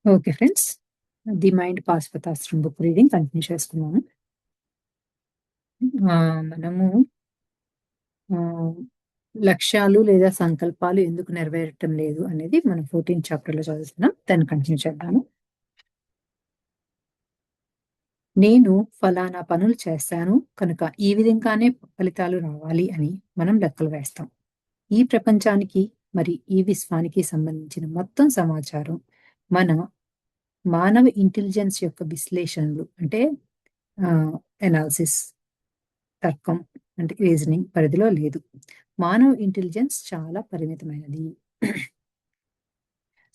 Okay friends. 'The mind Pashupatastram' book reading continue చేసుకున్నాము. మనము ఆహ్, లక్ష్యాలు లేదా సంకల్పాలు ఎందుకు నెరవేరటం లేదు అనేది మనం 14థ్ చాప్టర్‌లో చదువుతున్నాం. దాన్ని కంటిన్యూ చేద్దాము. నేను ఫలానా పనులు చేశాను కనుక ఈ విధంగానే ఫలితాలు రావాలి అని మనం లెక్కలు వేస్తాం. ఈ ప్రపంచానికి మరి ఈ విశ్వానికి సంబంధించిన మొత్తం సమాచారం మన మానవ ఇంటెలిజెన్స్ యొక్క విశ్లేషణలు అంటే ఆహ్, ఎనాలిసిస్ తర్కం అంటే రీజనింగ్ పరిధిలో లేదు. మానవ ఇంటెలిజెన్స్ చాలా పరిమితమైనది.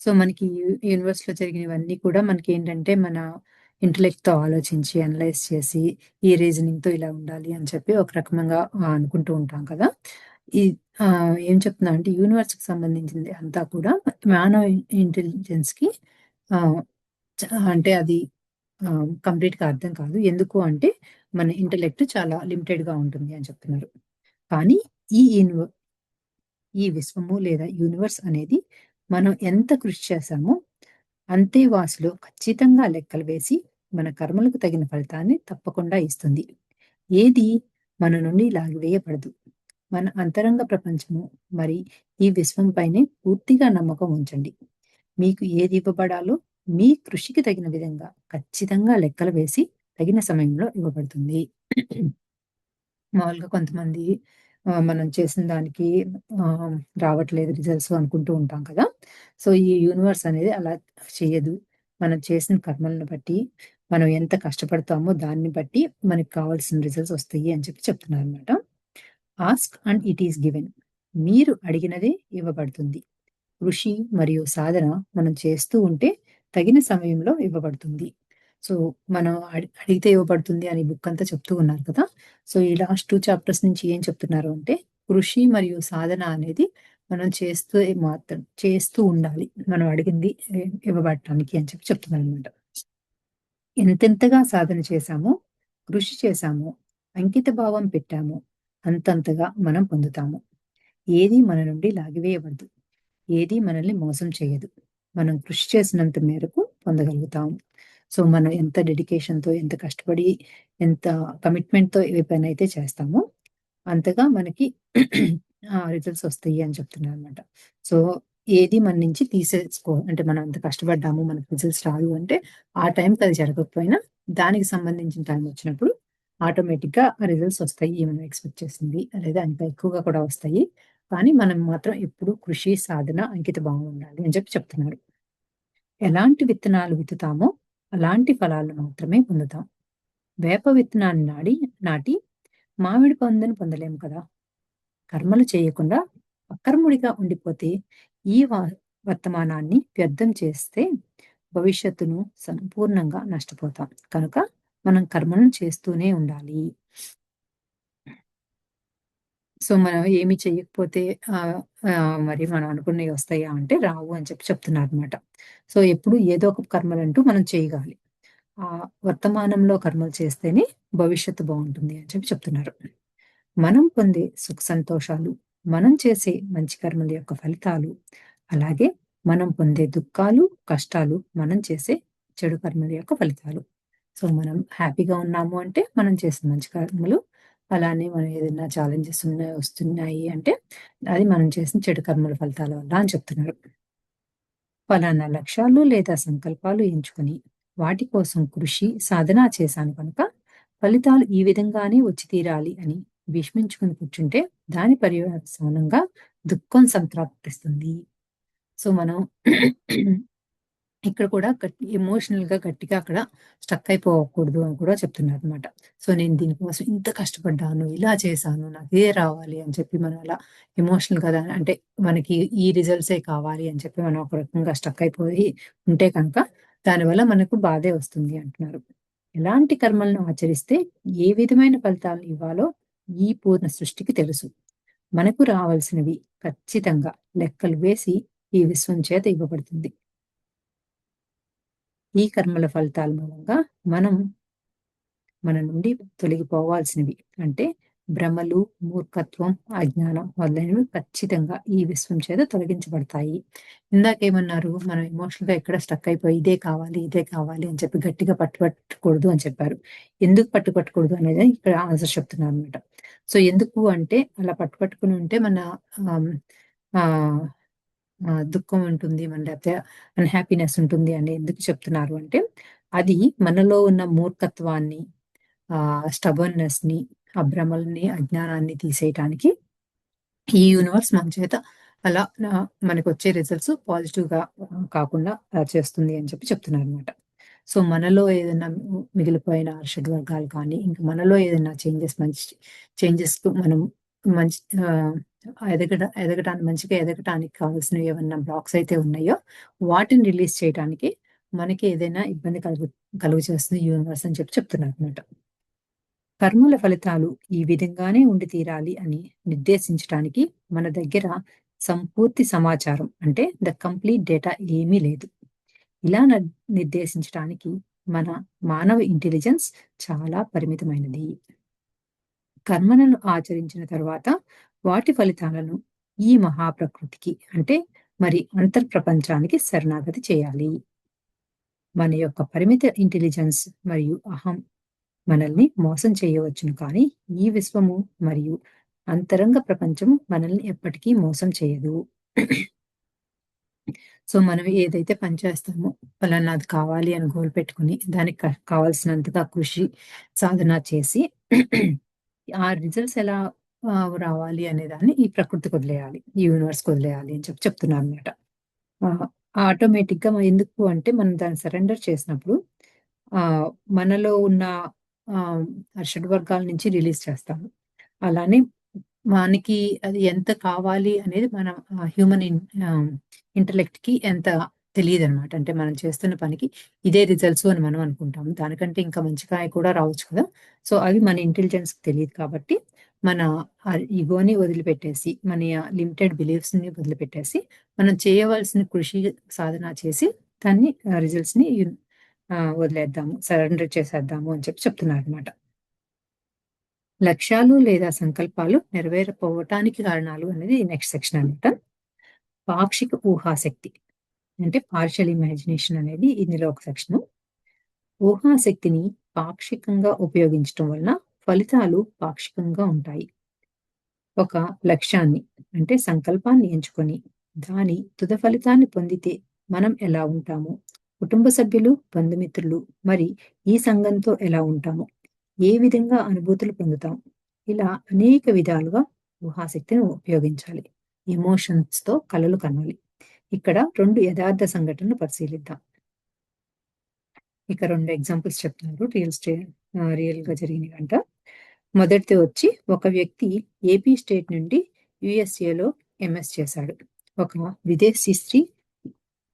సో, మనకి యూనివర్స్‌లో జరిగినవన్నీ కూడా మనకేంటంటే, మన ఇంటెలెక్ట్‌తో ఆలోచించి, అనలైజ్ చేసి, ఈ రీజనింగ్‌తో ఇలా ఉండాలి అని చెప్పి ఒక రకంగా అనుకుంటూ ఉంటాం కదా! ఈ ఏం చెప్తున్నా అంటే యూనివర్స్‌కి సంబంధించింది అంతా కూడా మానవ ఇంటెలిజెన్స్‌కి ఆహ్, చ అంటే అది కంప్లీట్‌గా అర్థం కాదు. ఎందుకు అంటే, మన ఇంటెలెక్ట్ చాలా లిమిటెడ్‌గా ఉంటుంది అని చెప్తున్నారు. కానీ ఈ యూనివ ఈ విశ్వము లేదా యూనివర్స్ అనేది మనం ఎంత కృషి చేశామో అంతే వాసిలో ఖచ్చితంగా లెక్కలు వేసి మన కర్మలకు తగిన ఫలితాన్ని తప్పకుండా ఇస్తుంది. ఏది మన నుండి లాగివేయబడదు. మన అంతరంగ ప్రపంచము మరి ఈ విశ్వం పైనే పూర్తిగా నమ్మకం ఉంచండి. మీకు ఏది ఇవ్వబడాలో మీ కృషికి తగిన విధంగా ఖచ్చితంగా లెక్కలు వేసి తగిన సమయంలో ఇవ్వబడుతుంది. మామూలుగా కొంతమంది మనం చేసిన దానికి ఆహ్, రావట్లేదు రిజల్ట్స్ అనుకుంటూ ఉంటాం కదా! సో, ఈ యూనివర్స్ అనేది అలా చెయ్యదు. మనం చేసిన కర్మలను బట్టి, మనం ఎంత కష్టపడతామో దాన్ని బట్టి మనకు కావాల్సిన రిజల్ట్స్ వస్తాయి అని చెప్పి చెప్తున్నారనమాట. Ask and it is given. మీరు అడిగినదే ఇవ్వబడుతుంది. కృషి మరియు సాధన మనం చేస్తూ ఉంటే తగిన సమయంలో ఇవ్వబడుతుంది. సో, మనం అడిగితే ఇవ్వబడుతుంది అని బుక్ అంతా చెప్తూ ఉన్నారు కదా! సో, ఈ లాస్ట్ 2 చాప్టర్స్ నుంచి ఏం చెప్తున్నారు అంటే, కృషి మరియు సాధన అనేది మనం చేస్తూ ఉండాలి. మనం అడిగింది ఇవ్వబడటానికి అని చెప్పి చెప్తున్నారనమాట. ఎంతెంతగా సాధన చేశామో, కృషి చేశామో, అంకిత భావం పెట్టామో, అంతంతగా మనం పొందుతాము. ఏది మన నుండి లాగివేయబడదు. ఏది మనల్ని మోసం చేయదు. మనం కృషి చేసినంత మేరకు పొందగలుగుతాం. సో, మనం ఎంత డెడికేషన్‌తో, ఎంత కష్టపడి, ఎంత కమిట్మెంట్‌తో ఏ పనైతే చేస్తామో, అంతగా మనకి రిజల్ట్స్ వస్తాయి అని చెప్తున్నారనమాట. సో, ఏది మన నుంచి అంటే మనం అంత కష్టపడ్డాము, మనకు రిజల్ట్స్ రాదు అంటే, ఆ టైంకి అది జరగకపోయినా, దానికి సంబంధించిన టైం వచ్చినప్పుడు ఆటోమేటిక్‌గా ఆ రిజల్ట్స్ వస్తాయి. మనం ఎక్స్‌పెక్ట్ చేసింది. లేదా ఇంకా ఎక్కువగా కూడా వస్తాయి. కానీ మనం మాత్రం ఎప్పుడు కృషి, సాధన, అంకిత భావం ఉండాలి అని చెప్పి చెప్తున్నారు. ఎలాంటి విత్తనాలు విత్తుతామో అలాంటి ఫలాలు మాత్రమే పొందుతాం. వేప విత్తనాన్ని నాటి మామిడి పండును పొందలేము కదా! కర్మలు చేయకుండా అకర్ముడిగా ఉండిపోతే ఈ వర్తమానాన్ని వ్యర్థం చేస్తే భవిష్యత్తును సంపూర్ణంగా నష్టపోతాం. కనుక మనం కర్మలను చేస్తూనే ఉండాలి. సో, మనం ఏమి చెయ్యకపోతే ఆహ్, మరి మనం అనుకున్నయి వస్తాయా అంటే రావు అని చెప్పి చెప్తున్నారనమాట. సో, ఎప్పుడు ఏదో ఒక కర్మలంటూ మనం చేయగాలి. వర్తమానంలో కర్మలు చేస్తేనే భవిష్యత్తు బావుంటుంది అని చెప్పి చెప్తున్నారు. మనం పొందే సుఖ సంతోషాలు, మనం చేసే మంచి కర్మల యొక్క ఫలితాలు, అలాగే మనం పొందే దుఃఖాలు, కష్టాలు మనం చేసే చెడు కర్మల యొక్క ఫలితాలు. సో, మనం హ్యాపీగా ఉన్నాము అంటే మనం చేసిన మంచి కర్మలు, అలానే మనం ఏదైనా ఛాలెంజెస్ వస్తున్నాయి అంటే అది మనం చేసిన చెడు కర్మల ఫలితాల వల్ల అని చెప్తున్నారు. ఫలానా లక్ష్యాలు లేదా సంకల్పాలు ఎంచుకొని వాటి కోసం కృషి, సాధన చేశాను కనుక ఫలితాలు ఈ విధంగానే వచ్చి తీరాలి అని భీష్మించుకొని కూర్చుంటే దాని పర్యవసానంగా దుఃఖం సంప్రాప్తిస్తుంది. సో, మనం ఇక్కడ కూడా ఎమోషనల్‌గా గట్టిగా అక్కడ స్టక్ అయిపోకూడదు అని కూడా చెప్తున్నారనమాట. సో, నేను దీనికోసం ఇంత కష్టపడ్డాను, ఇలా చేశాను, నాకిదే రావాలి అని చెప్పి మనం అలా ఎమోషనల్‌గా అంటే మనకి ఈ రిజల్ట్సే కావాలి అని చెప్పి మనం ఒక రకంగా స్టక్ అయిపోయి ఉంటే కనుక దానివల్ల మనకు బాధే వస్తుంది అంటున్నారు. ఎలాంటి కర్మలను ఆచరిస్తే ఏ విధమైన ఫలితాలను ఇవ్వాలో ఈ పూర్ణ సృష్టికి తెలుసు. మనకు రావాల్సినవి ఖచ్చితంగా లెక్కలు వేసి ఈ విశ్వం చేత ఇవ్వబడుతుంది. ఈ కర్మల ఫలితాల మూలంగా మనం మన నుండి తొలగిపోవాల్సినవి అంటే భ్రమలు, మూర్ఖత్వం, అజ్ఞానం మొదలైనవి ఖచ్చితంగా ఈ విశ్వం చేత తొలగించబడతాయి. ఇందాకేమన్నారు? మనం ఎమోషనల్‌గా ఎక్కడ స్టక్ అయిపోయి ఇదే కావాలి, ఇదే కావాలి అని చెప్పి గట్టిగా పట్టుకూడదు అని చెప్పారు. ఎందుకు పట్టుకూడదు అనేది ఇక్కడ ఆన్సర్ చెప్తున్నానన్నమాట. సో, ఎందుకు అంటే అలా పట్టుకొని ఉంటే మన ఆహ్, ఆహ్, దుఃఖం ఉంటుంది. లేకపోతే అన్‌హ్యాపీనెస్ ఉంటుంది అని ఎందుకు చెప్తున్నారు అంటే, అది మనలో ఉన్న మూర్ఖత్వాన్ని, స్టబర్న్‌నెస్‌ని, ఆ భ్రమల్ని, అజ్ఞానాన్ని తీసేయటానికి ఈ యూనివర్స్ మన చేత అలా మనకొచ్చే రిజల్ట్స్ పాజిటివ్‌గా కాకుండా చేస్తుంది అని చెప్పి చెప్తున్నారనమాట. సో, మనలో ఏదైనా మిగిలిపోయిన అరిషడ్ వర్గాలు కానీ, ఇంక మనలో ఏదైనా మంచి చేంజెస్‌కు మనం మంచి మంచిగా ఎదగటానికి కావాల్సినవి ఏమన్నా బ్లాక్స్ అయితే ఉన్నాయో, వాటిని రిలీజ్ చేయటానికి మనకి ఏదైనా ఇబ్బంది కలుగజేస్తుంది యూనివర్స్ అని చెప్పి చెప్తున్నారనమాట. కర్మల ఫలితాలు ఈ విధంగానే ఉండి తీరాలి అని నిర్దేశించటానికి మన దగ్గర సంపూర్తి సమాచారం అంటే కంప్లీట్ డేటా ఏమీ లేదు. ఇలా నిర్దేశించటానికి మన మానవ ఇంటెలిజెన్స్ చాలా పరిమితమైనది. కర్మలను ఆచరించిన తరువాత వాటి ఫలితాలను ఈ మహాప్రకృతికి అంటే మరి అంతర్ప్రపంచానికి శరణాగతి చేయాలి. మన యొక్క పరిమిత ఇంటెలిజెన్స్ మరియు అహం మనల్ని మోసం చేయవచ్చును కానీ, ఈ విశ్వము మరియు అంతరంగ ప్రపంచం మనల్ని ఎప్పటికీ మోసం చేయదు. సో, మనం ఏదైతే పని చేస్తామో, పలానాది కావాలి అని గోల్ పెట్టుకొని, దానికి కావాల్సినంతగా కృషి, సాధన చేసి ఆ రిజల్ట్స్ ఎలా రావాలి అనే దాన్ని ఈ ప్రకృతికి వదిలేయాలి. ఈ యూనివర్స్‌కి వదిలేయాలి అని చెప్తున్నారనమాట. ఆహ్, ఆటోమేటిక్‌గా ఎందుకు అంటే మనం దాన్ని సరెండర్ చేసినప్పుడు ఆహ్, మనలో ఉన్న షడ్ వర్గాల నుంచి రిలీజ్ చేస్తాము. అలానే మనకి అది ఎంత కావాలి అనేది మన హ్యూమన్ ఇంటెలెక్ట్‌కి ఎంత తెలీదనమాట. అంటే మనం చేస్తున్న పనికి ఇదే రిజల్ట్స్ అని మనం అనుకుంటాము. దానికంటే ఇంకా మంచి కాయ కూడా రావచ్చు కదా! సో, అవి మన ఇంటెలిజెన్స్‌కి తెలీదు కాబట్టి, మన ఇగోని వదిలిపెట్టేసి, మన లిమిటెడ్ బిలీఫ్స్‌ని వదిలిపెట్టేసి, మనం చేయవలసిన కృషి, సాధన చేసి దాన్ని రిజల్ట్స్‌ని వదిలేద్దాము. సరెండర్ చేసేద్దాము అని చెప్తున్నారనమాట. లక్ష్యాలు లేదా సంకల్పాలు నెరవేరకపోవటానికి కారణాలు అనేది నెక్స్ట్ సెక్షన్ అనమాట. పాక్షిక ఊహాశక్తి అంటే పార్షియల్ ఇమాజినేషన్ అనేది ఇందులో ఒక సెక్షను. ఊహాశక్తిని పాక్షికంగా ఉపయోగించటం వలన ఫలితాలు పాక్షికంగా ఉంటాయి. ఒక లక్ష్యాన్ని అంటే సంకల్పాన్ని ఎంచుకొని దాని తుద ఫలితాన్ని పొందితే మనం ఎలా ఉంటాము? కుటుంబ సభ్యులు, బంధుమిత్రులు మరి ఈ సంఘంతో ఎలా ఉంటాము? ఏ విధంగా అనుభూతులు పొందుతాం? ఇలా అనేక విధాలుగా ఊహాశక్తిని ఉపయోగించాలి. ఎమోషన్స్‌తో కలలు కనాలి. ఇక్కడ 2 యథార్థ సంఘటనలు పరిశీలిద్దాం. ఇక 2 ఎగ్జాంపుల్స్ చెప్తున్నారు. రియల్‌గా జరిగినవంట. మొదటిది వచ్చి ఒక వ్యక్తి ఏపీ స్టేట్ నుండి యూఎస్ఏలో ఎంఎస్ చేశాడు. ఒక విదేశీ స్త్రీ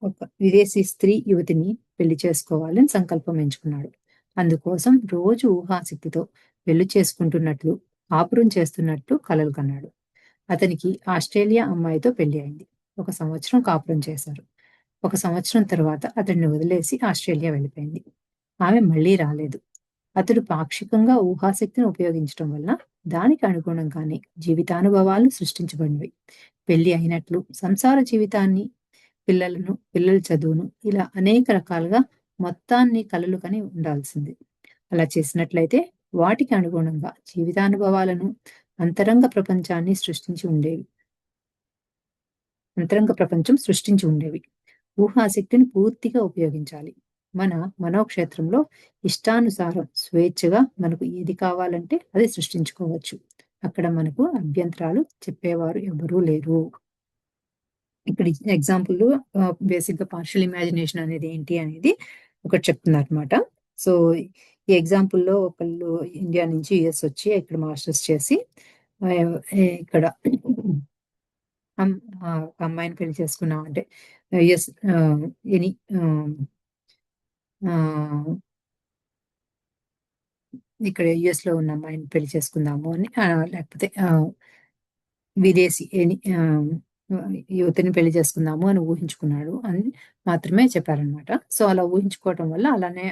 ఒక విదేశీ స్త్రీ యువతిని పెళ్లి చేసుకోవాలని సంకల్పం ఎంచుకున్నాడు. అందుకోసం రోజు ఊహాశక్తితో పెళ్లి చేసుకుంటున్నట్లు, కాపురం చేస్తున్నట్లు కలలు కన్నాడు. అతనికి ఆస్ట్రేలియా అమ్మాయితో పెళ్లి అయింది. ఒక సంవత్సరం కాపురం చేశారు. ఒక సంవత్సరం తర్వాత అతడిని వదిలేసి ఆస్ట్రేలియా వెళ్ళిపోయింది. ఆమె మళ్ళీ రాలేదు. అతడు పాక్షికంగా ఊహాశక్తిని ఉపయోగించటం వలన దానికి అనుగుణంగానే జీవితానుభవాలు సృష్టించబడినవి. పెళ్లి అయినట్లు, సంసార జీవితాన్ని, పిల్లల చదువును ఇలా అనేక రకాలుగా మొత్తాన్ని కలలు కని ఉండాల్సింది. అలా చేసినట్లయితే వాటికి అనుగుణంగా జీవితానుభవాలను, అంతరంగ ప్రపంచాన్ని అంతరంగ ప్రపంచం సృష్టించి ఉండేవి. ఊహాశక్తిని పూర్తిగా ఉపయోగించాలి. మన మనోక్షేత్రంలో ఇష్టానుసారం స్వేచ్ఛగా మనకు ఏది కావాలంటే అది సృష్టించుకోవచ్చు. అక్కడ మనకు అభ్యంతరాలు చెప్పేవారు ఎవరూ లేరు. ఇక్కడ ఇచ్చిన ఎగ్జాంపుల్ బేసిక్‌గా పార్షియల్ ఇమాజినేషన్ అనేది ఏంటి అనేది ఒకటి చెప్తున్నారనమాట. సో, ఈ ఎగ్జాంపుల్‌లో ఒకళ్ళు ఇండియా నుంచి యూఎస్ వచ్చి ఇక్కడ మాస్టర్స్ చేసి ఆహ్, ఇక్కడ అమ్ ఒక అమ్మాయిని పెళ్లి చేసుకున్నాం అంటే యెస్ ఎనీ ఆహ్, ఆహ్, ఇక్కడ యూఎస్‌లో ఉన్న అమ్మాయిని పెళ్లి చేసుకుందాము అని లేకపోతే విదేశీ యువతిని పెళ్లి చేసుకుందాము అని ఊహించుకున్నాడు అని మాత్రమే చెప్పారనమాట. సో, అలా ఊహించుకోవటం వల్ల అలానే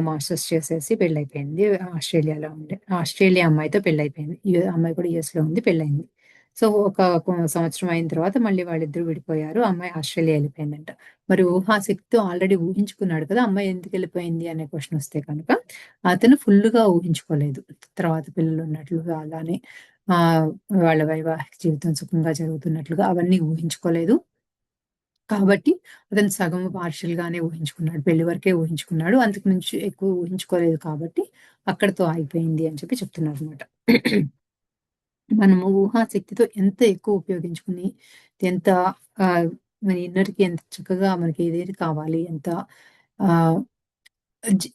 మాస్టర్స్ చేసేసి పెళ్లయిపోయింది. ఆస్ట్రేలియాలో ఉండే. ఆస్ట్రేలియా అమ్మాయితో పెళ్లయిపోయింది. అమ్మాయి కూడా యూఎస్‌లో ఉంది. పెళ్లయింది. సో, ఒక సంవత్సరం అయిన తర్వాత మళ్ళీ వాళ్ళిద్దరూ విడిపోయారు. అమ్మాయి ఆస్ట్రేలియా ఎళ్ళిపోయిందంట. మరి ఊహాశక్తితో ఆల్రెడీ ఊహించుకున్నాడు కదా! అమ్మాయి ఎందుకెళ్ళిపోయింది అనే క్వెషనొస్తే కనుక, అతను ఫుల్లుగా ఊహించుకోలేదు. తర్వాత పిల్లలున్నట్లుగా అలానే ఆహ్, వాళ్ళ వైవాహిక జీవితం సుఖంగా జరుగుతున్నట్లుగా అవన్నీ ఊహించుకోలేదు. కాబట్టి అతను సగం పార్షియల్‌గానే ఊహించుకున్నాడు. పెళ్లి వరకే ఊహించుకున్నాడు. అంతకు మించి ఎక్కువ ఊహించుకోలేదు కాబట్టి అక్కడితో ఆగిపోయింది అని చెప్పి చెప్తున్నారనమాట. మనము ఊహాశక్తితో ఎంత ఎక్కువ ఉపయోగించుకుని, ఎంత ఆహ్, మన ఇన్నర్‌కి ఎంత చక్కగా మనకి ఏదేది కావాలి, ఎంత ఆహ్,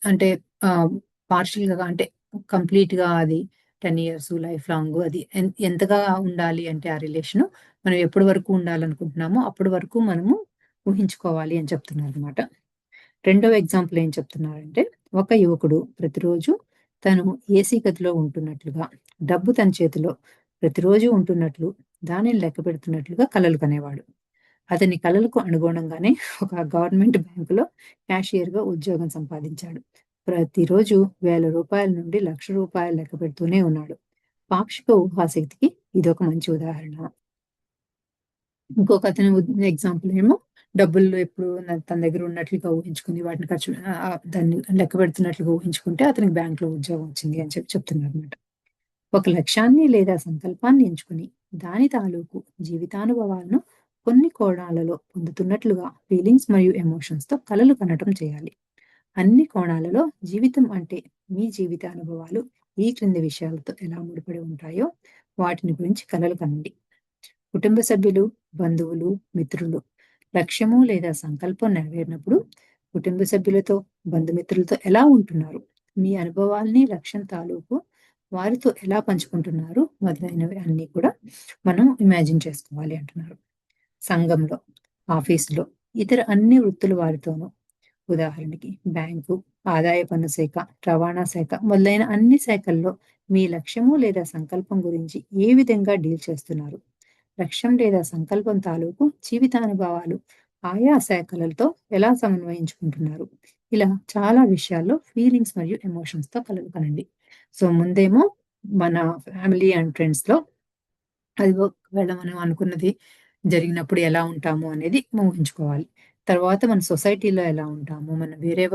అంటే ఆహ్, పార్షియల్‌గా అంటే కంప్లీట్‌గా అది 10 ఇయర్స్ లైఫ్ లాంగ్ అది ఎంతగా ఉండాలి అంటే ఆ రిలేషను, మనం ఎప్పటి వరకు ఉండాలనుకుంటున్నామో అప్పటి వరకు మనము ఊహించుకోవాలి అని చెప్తున్నారనమాట. రెండవ ఎగ్జాంపుల్ ఏం చెప్తున్నారంటే, ఒక యువకుడు ప్రతిరోజు తను ఏసీ గదిలో ఉంటున్నట్లుగా, డబ్బు తన చేతిలో ప్రతిరోజు ఉంటున్నట్లు, దానిని లెక్కపెడుతున్నట్లుగా కలలు కనేవాడు. అతని కలలకు అనుగుణంగానే ఒక గవర్నమెంట్ బ్యాంకులో క్యాషియర్‌గా ఉద్యోగం సంపాదించాడు. ప్రతిరోజు వేల రూపాయల నుండి లక్ష రూపాయలు లెక్కపెడుతూనే ఉన్నాడు. పాక్షిక ఊహాశక్తికి ఇదొక మంచి ఉదాహరణ. ఇంకొకతను ఎగ్జాంపుల్ ఏమో డబ్బులు ఎప్పుడు తన దగ్గర ఉన్నట్లుగా ఊహించుకుని వాటిని దాన్ని లెక్కపెడుతున్నట్లుగా ఊహించుకుంటే అతనికి బ్యాంక్‌లో ఉద్యోగం వచ్చింది అని చెప్పి చెప్తున్నారనమాట. ఒక లక్ష్యాన్ని లేదా సంకల్పాన్ని ఎంచుకుని దాని తాలూకు జీవితానుభవాలను కొన్ని కోణాలలో పొందుతున్నట్లుగా ఫీలింగ్స్ మరియు ఎమోషన్స్‌తో కలలు కనటం చేయాలి. అన్ని కోణాలలో జీవితం అంటే మీ జీవితానుభవాలు ఈ క్రింది విషయాలతో ఎలా ముడిపడి ఉంటాయో వాటిని గురించి కలలు కనండి. కుటుంబ సభ్యులు, బంధువులు, మిత్రులు లక్ష్యము లేదా సంకల్పం నెరవేరినప్పుడు కుటుంబ సభ్యులతో, బంధుమిత్రులతో ఎలా ఉంటున్నారు? మీ అనుభవాల్ని, లక్ష్యం తాలూకు వారితో ఎలా పంచుకుంటున్నారు? మొదలైనవి అన్నీ కూడా మనం ఇమాజిన్ చేసుకోవాలి అంటున్నారు. సంఘంలో, ఆఫీసులో, ఇతర అన్ని వృత్తుల వారితోనూ ఉదాహరణకి బ్యాంకు, ఆదాయ పన్ను శాఖ, రవాణా శాఖ మొదలైన అన్ని శాఖల్లో మీ లక్ష్యము లేదా సంకల్పం గురించి ఏ విధంగా డీల్ చేస్తున్నారు? లక్ష్యం లేదా సంకల్పం తాలూకు జీవితానుభవాలు ఆయా శాఖలతో ఎలా సమన్వయించుకుంటున్నారు? ఇలా చాలా విషయాల్లో ఫీలింగ్స్ మరియు ఎమోషన్స్‌తో కలలు కనండి. సో, ముందేమో మన ఫ్యామిలీ అండ్ ఫ్రెండ్స్‌లో అది ఒకవేళ మనం అనుకున్నది జరిగినప్పుడు ఎలా ఉంటాము అనేది ఊహించుకోవాలి. తర్వాత మన సొసైటీలో ఎలా ఉంటాము, మన వేరే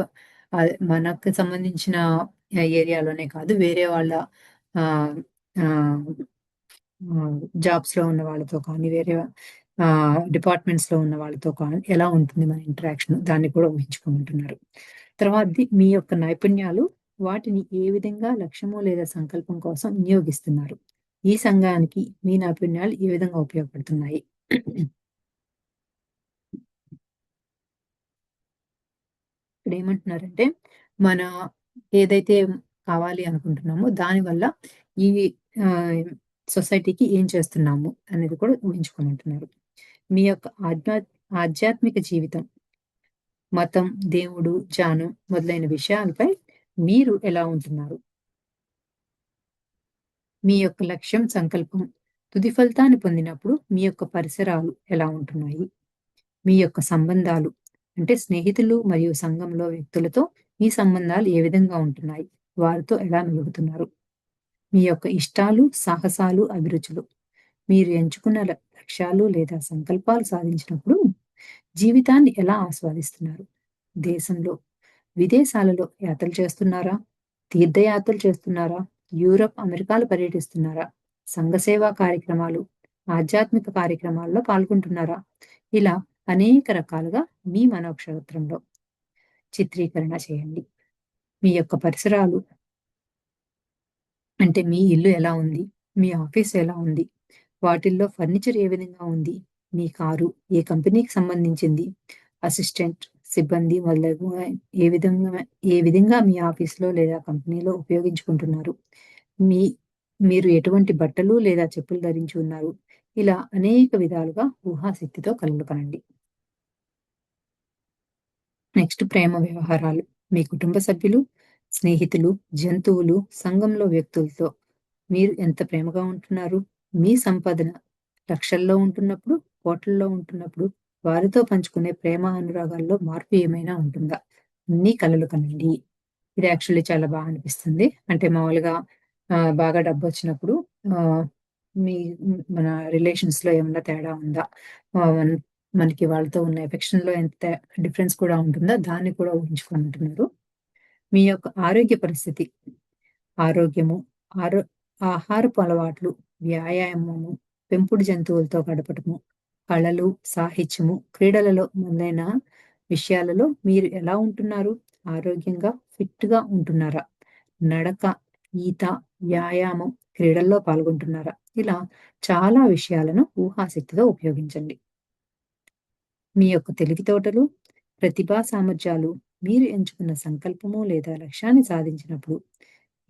మనకు సంబంధించిన ఏరియాలోనే కాదు వేరే వాళ్ళ ఆహ్, ఆహ్, జాబ్స్‌లో ఉన్న వాళ్ళతో కానీ, వేరే డిపార్ట్మెంట్స్‌లో ఉన్న వాళ్ళతో కానీ ఎలా ఉంటుంది మన ఇంటరాక్షన్ దాన్ని కూడా ఊహించుకోమంటున్నారు. తర్వాతది మీ యొక్క నైపుణ్యాలు వాటిని ఏ విధంగా లక్ష్యము లేదా సంకల్పం కోసం వినియోగిస్తున్నారు? ఈ సంఘానికి మీ నైపుణ్యాలు ఏ విధంగా ఉపయోగపడుతున్నాయి? ఇక్కడేమంటున్నారంటే, మన ఏదైతే కావాలి అనుకుంటున్నామో దానివల్ల ఈ ఆహ్, సొసైటీకి ఏం చేస్తున్నాము అనేది కూడా ఊహించుకోమంటున్నారు. మీ యొక్క ఆధ్యాత్మిక జీవితం, మతం, దేవుడు, ధ్యానం మొదలైన విషయాలపై మీరు ఎలా ఉంటున్నారు? మీ యొక్క లక్ష్యం, సంకల్పం తుది ఫలితాన్ని పొందినప్పుడు మీ యొక్క పరిసరాలు ఎలా ఉంటున్నాయి? మీ యొక్క సంబంధాలు అంటే స్నేహితులు మరియు సంఘంలో వ్యక్తులతో మీ సంబంధాలు ఏ విధంగా ఉంటున్నాయి? వారితో ఎలా మెలుగుతున్నారు? మీ యొక్క ఇష్టాలు, సాహసాలు, అభిరుచులు మీరు ఎంచుకున్న లక్ష్యాలు లేదా సంకల్పాలు సాధించినప్పుడు జీవితాన్ని ఎలా ఆస్వాదిస్తున్నారు? దేశంలో, విదేశాలలో యాత్రలు చేస్తున్నారా? తీర్థయాత్రలు చేస్తున్నారా? యూరప్, అమెరికాలో పర్యటిస్తున్నారా? సంఘ సేవా కార్యక్రమాలు, ఆధ్యాత్మిక కార్యక్రమాల్లో పాల్గొంటున్నారా? ఇలా అనేక రకాలుగా మీ మనోక్షేత్రంలో చిత్రీకరణ చేయండి. మీ యొక్క పరిసరాలు అంటే మీ ఇల్లు ఎలా ఉంది? మీ ఆఫీస్ ఎలా ఉంది? వాటిల్లో ఫర్నిచర్ ఏ విధంగా ఉంది? మీ కారు ఏ కంపెనీకి సంబంధించింది? అసిస్టెంట్, సిబ్బంది మొదలగు ఏ విధంగా ఏ విధంగా మీ ఆఫీస్‌లో లేదా కంపెనీలో ఉపయోగించుకుంటున్నారు? మీ మీరు ఎటువంటి బట్టలు లేదా చెప్పులు ధరించి ఉన్నారు? ఇలా అనేక విధాలుగా ఊహాశక్తితో కలలు కనండి. నెక్స్ట్ ప్రేమ వ్యవహారాలు. మీ కుటుంబ సభ్యులు, స్నేహితులు, జంతువులు, సంఘంలో వ్యక్తులతో మీరు ఎంత ప్రేమగా ఉంటున్నారు? మీ సంపాదన లక్షల్లో ఉంటున్నప్పుడు, కోట్లల్లో ఉంటున్నప్పుడు వారితో పంచుకునే ప్రేమ అనురాగాల్లో మార్పు ఏమైనా ఉంటుందా? అన్నీ కలలు కనండి. ఇది యాక్చువల్లీ చాలా అనిపిస్తుంది. అంటే మామూలుగా బాగా డబ్బొచ్చినప్పుడు ఆహ్, మీ మన రిలేషన్స్‌లో ఏమన్నా తేడా ఉందా? ఆహ్, మన్ మనకి వాళ్ళతో ఉన్న ఎఫెక్షన్‌లో ఎంత డిఫరెన్స్ కూడా ఉంటుందా? దాన్ని కూడా ఊహించుకోమంటున్నారు. మీ యొక్క ఆరోగ్య పరిస్థితి, ఆరోగ్యము, ఆరో ఆహారపు అలవాట్లు, వ్యాయామము, పెంపుడు జంతువులతో గడపటము, కళలు, సాహిత్యము, క్రీడలలో మొదలైన విషయాలలో మీరు ఎలా ఉంటున్నారు? ఆరోగ్యంగా, ఫిట్‌గా ఉంటున్నారా? నడక, ఈత, వ్యాయామం, క్రీడల్లో పాల్గొంటున్నారా? ఇలా చాలా విషయాలను ఊహాశక్తిగా ఉపయోగించండి. మీ యొక్క తెలివితేటలు, ప్రతిభా సామర్థ్యాలు, మీరు ఎంచుకున్న సంకల్పము లేదా లక్ష్యాన్ని సాధించినప్పుడు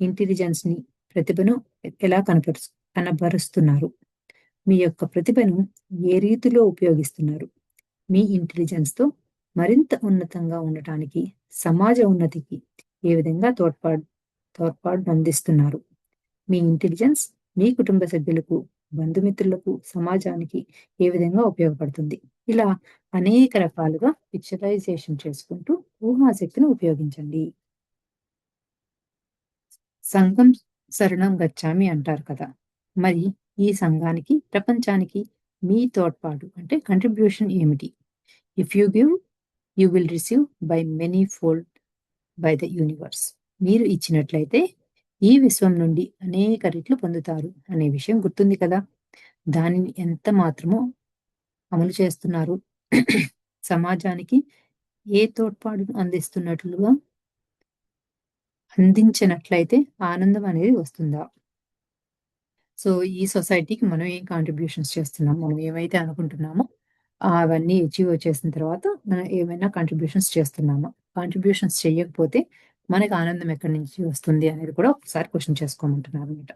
ఇంటెలిజెన్స్‌ని, ప్రతిభను ఎలా కనబరుస్తున్నారు? మీ యొక్క ప్రతిభను ఏ రీతిలో ఉపయోగిస్తున్నారు? మీ ఇంటెలిజెన్స్‌తో మరింత ఉన్నతంగా ఉండటానికి, సమాజ ఉన్నతికి ఏ విధంగా తోడ్పాటునందిస్తున్నారు? మీ ఇంటెలిజెన్స్ మీ కుటుంబ సభ్యులకు, బంధుమిత్రులకు, సమాజానికి ఏ విధంగా ఉపయోగపడుతుంది? ఇలా అనేక రకాలుగా పిక్చరైజేషన్ చేసుకుంటూ ఊహాశక్తిని ఉపయోగించండి. సంఘం శరణం గచ్చామి అంటారు కదా! మరి ఈ సంఘానికి, ప్రపంచానికి మీ తోడ్పాటు అంటే కంట్రిబ్యూషన్ ఏమిటి? If you give, you will receive by many fold by the universe. మీరు ఇచ్చినట్లయితే ఈ విశ్వం నుండి అనేక రెట్లు పొందుతారు అనే విషయం గుర్తుంది కదా! దానిని ఎంత మాత్రమో అమలు చేస్తున్నారు? సమాజానికి ఏ తోడ్పాటును అందించినట్లయితే ఆనందం అనేది వస్తుందా? సో, ఈ సొసైటీకి మనం ఏం కాంట్రిబ్యూషన్స్ చేస్తున్నాం? మనం ఏమైతే అనుకుంటున్నామో అవన్నీ అచీవ్ చేసిన తర్వాత మనం ఏమైనా కాంట్రిబ్యూషన్స్ చేస్తున్నామా? కాంట్రిబ్యూషన్స్ చెయ్యకపోతే మనకు ఆనందం ఎక్కడి నుంచి వస్తుంది అనేది కూడా ఒకసారి క్వెషన్ చేసుకోమంటున్నారనమాట.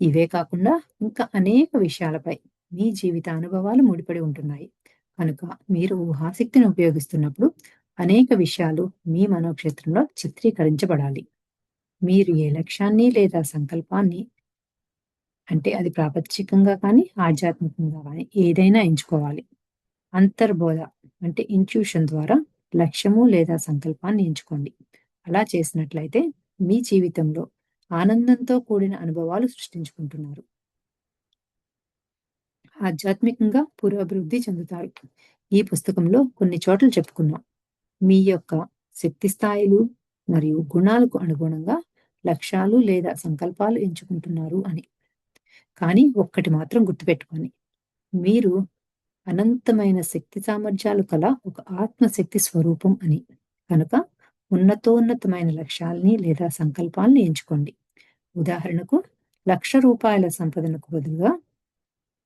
ఇవే కాకుండా ఇంకా అనేక విషయాలపై మీ జీవిత అనుభవాలు ముడిపడి ఉంటున్నాయి. కనుక మీరు ఊహాశక్తిని ఉపయోగిస్తున్నప్పుడు అనేక విషయాలు మీ మనోక్షేత్రంలో చిత్రీకరించబడాలి. మీరు ఏ లక్ష్యాన్ని లేదా సంకల్పాన్ని అంటే అది ప్రాపంచికంగా కానీ, ఆధ్యాత్మికంగా గానీ ఏదైనా ఎంచుకోవాలి. అంతర్బోధ అంటే ఇంట్యూషన్ ద్వారా లక్ష్యము లేదా సంకల్పాన్ని ఎంచుకోండి. అలా చేసినట్లయితే మీ జీవితంలో ఆనందంతో కూడిన అనుభవాలు సృష్టించుకుంటున్నారు. ఆధ్యాత్మికంగా పురోభివృద్ధి చెందుతారు. ఈ పుస్తకంలో కొన్ని చోట్ల చెప్పుకున్నాం. మీ యొక్క శక్తి స్థాయిలు మరియు గుణాలకు అనుగుణంగా లక్ష్యాలు లేదా సంకల్పాలు ఎంచుకుంటున్నారు అని. కానీ ఒక్కటి మాత్రం గుర్తుపెట్టుకోండి. మీరు అనంతమైన శక్తి సామర్థ్యాలు కల ఒక ఆత్మశక్తి స్వరూపం అని. కనుక ఉన్నతోన్నతమైన లక్ష్యాల్ని లేదా సంకల్పాల్ని ఎంచుకోండి. ఉదాహరణకు ₹1,00,000 సంపదనకు బదులుగా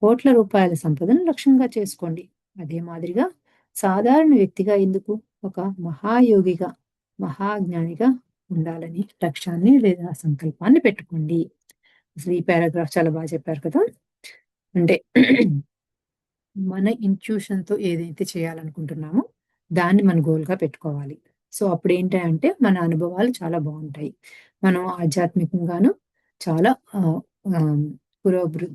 కోట్ల రూపాయల సంపదను లక్ష్యంగా చేసుకోండి. అదే మాదిరిగా సాధారణ వ్యక్తిగా ఎందుకు ఒక మహాయోగిగా, మహాజ్ఞానిగా ఉండాలని లక్ష్యాన్ని లేదా సంకల్పాన్ని పెట్టుకోండి. అసలు ఈ పారాగ్రాఫ్ చాలా చెప్పారు కదా! అంటే మన ఇంట్యూషన్‌తో ఏదైతే చేయాలనుకుంటున్నామో, దాన్ని మన గోల్‌గా పెట్టుకోవాలి. సో, అప్పుడేంటి అంటే, మన అనుభవాలు చాలా బావుంటాయి. మనం ఆధ్యాత్మికంగాను చాలా ఆహ్, ఆహ్, పురోభృ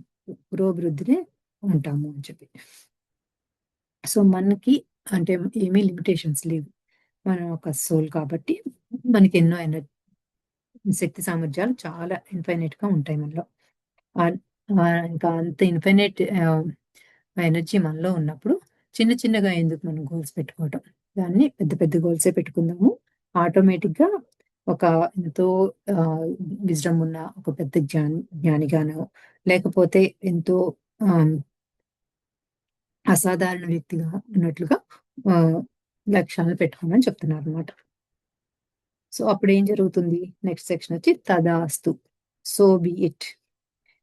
పురోభివృద్ధిని ఉంటాము అని చెప్పి. సో, మనకి అంటే ఏమీ లిమిటేషన్స్ లేవు. మనం ఒక సోల్ కాబట్టి, మనకెన్నో శక్తి సామర్థ్యాలు చాలా ఇన్‌ఫైనైట్‌గా ఉంటాయి మనలో. ఆహ్, ఇంకా అంత ఇన్‌ఫైనైట్ ఎనర్జీ మనలో ఉన్నప్పుడు చిన్న చిన్నగా ఎందుకు మనం గోల్స్ పెట్టుకోవటం. దాన్ని పెద్ద పెద్ద గోల్సే పెట్టుకుందాము. ఆటోమేటిక్‌గా ఒక ఎంతో ఆహ్, విజ్డమ్ ఉన్న ఒక పెద్ద జ్ఞానిగానో, లేకపోతే ఎంతో ఆహ్, అసాధారణ వ్యక్తిగా ఉన్నట్లుగా ఆహ్, లక్ష్యాలను పెట్టుకోమని చెప్తున్నారనమాట. సో, అప్పుడేం జరుగుతుంది? నెక్స్ట్ సెక్షనొచ్చి తదాస్తు. So be it.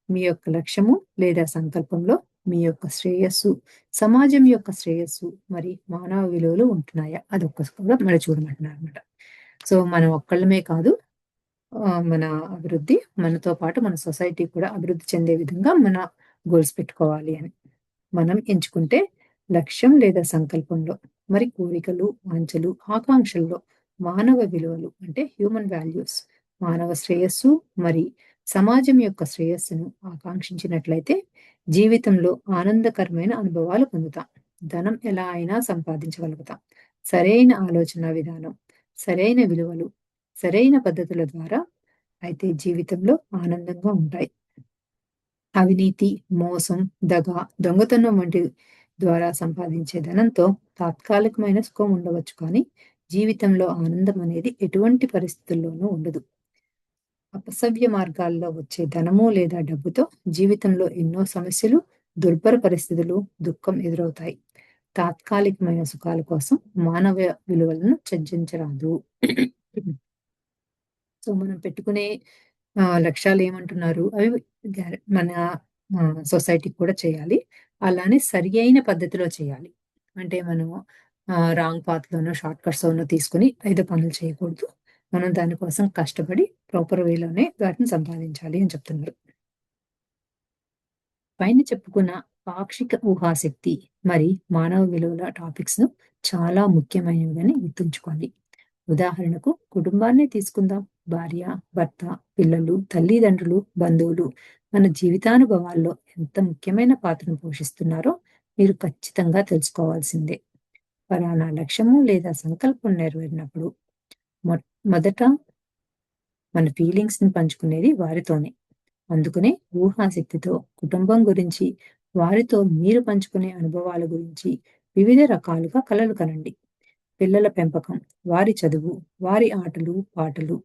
మీ యొక్క లక్ష్యము లేదా సంకల్పంలో మీ యొక్క శ్రేయస్సు, సమాజం యొక్క శ్రేయస్సు, మరి మానవ విలువలు ఉంటున్నాయా? అదొక్కసారి మళ్ళీ చూడమంటున్నారనమాట. సో, మనం ఒక్కళ్ళమే కాదు మన అభివృద్ధి మనతో పాటు మన సొసైటీ కూడా అభివృద్ధి చెందే విధంగా మన గోల్స్ పెట్టుకోవాలి అని. మనం ఎంచుకుంటే లక్ష్యం లేదా సంకల్పంలో మరి కోరికలు, వాంఛలు, ఆకాంక్షల్లో మానవ విలువలు అంటే హ్యూమన్ వాల్యూస్, మానవ శ్రేయస్సు మరి సమాజం యొక్క శ్రేయస్సును ఆకాంక్షించినట్లయితే జీవితంలో ఆనందకరమైన అనుభవాలు పొందుతాం. ధనం ఎలా అయినా సంపాదించగలుగుతాం. సరైన ఆలోచన విధానం, సరైన విలువలు, సరైన పద్ధతుల ద్వారా అయితే జీవితంలో ఆనందంగా ఉంటాయి. అవినీతి, మోసం, దగ, దొంగతనం వంటి ద్వారా సంపాదించే ధనంతో తాత్కాలికమైన సుఖం ఉండవచ్చు కానీ, జీవితంలో ఆనందం అనేది ఎటువంటి పరిస్థితుల్లోనూ ఉండదు. అపసవ్య మార్గాల్లో వచ్చే ధనము లేదా డబ్బుతో జీవితంలో ఎన్నో సమస్యలు, దుర్భర పరిస్థితులు, దుఃఖం ఎదురవుతాయి. తాత్కాలికమైన సుఖాల కోసం మానవ విలువలను త్యజించరాదు. సో, మనం పెట్టుకునే లక్ష్యాలేమంటున్నారు? అవి మన సొసైటీకి కూడా చేయాలి. అలానే సరియైన పద్ధతిలో చేయాలి. అంటే మనము రాంగ్ పాత్‌లోనో, షార్ట్ కట్స్‌లోనో తీసుకొని ఏదో పనులు చేయకూడదు. మనం దాని కోసం కష్టపడి ప్రాపర్ వేలోనే వాటిని సంపాదించాలి అని చెప్తున్నారు. పైన చెప్పుకున్న పాక్షిక ఊహాశక్తి మరి మానవ విలువల టాపిక్స్‌ను చాలా ముఖ్యమైనవని గుర్తుంచుకోండి. ఉదాహరణకు కుటుంబాన్నే తీసుకుందాం. భార్య, భర్త, పిల్లలు, తల్లిదండ్రులు, బంధువులు మన జీవితానుభవాల్లో ఎంత ముఖ్యమైన పాత్రను పోషిస్తున్నారో మీరు ఖచ్చితంగా తెలుసుకోవాల్సిందే. ఫలానా లక్ష్యము లేదా సంకల్పం నెరవేరినప్పుడు మొ మొదట మన ఫీలింగ్స్‌ని పంచుకునేది వారితోనే. అందుకనే ఊహాశక్తితో కుటుంబం గురించి, వారితో మీరు పంచుకునే అనుభవాల గురించి వివిధ రకాలుగా కలలు కనండి. పిల్లల పెంపకం, వారి చదువు, వారి ఆటలు, పాటలు,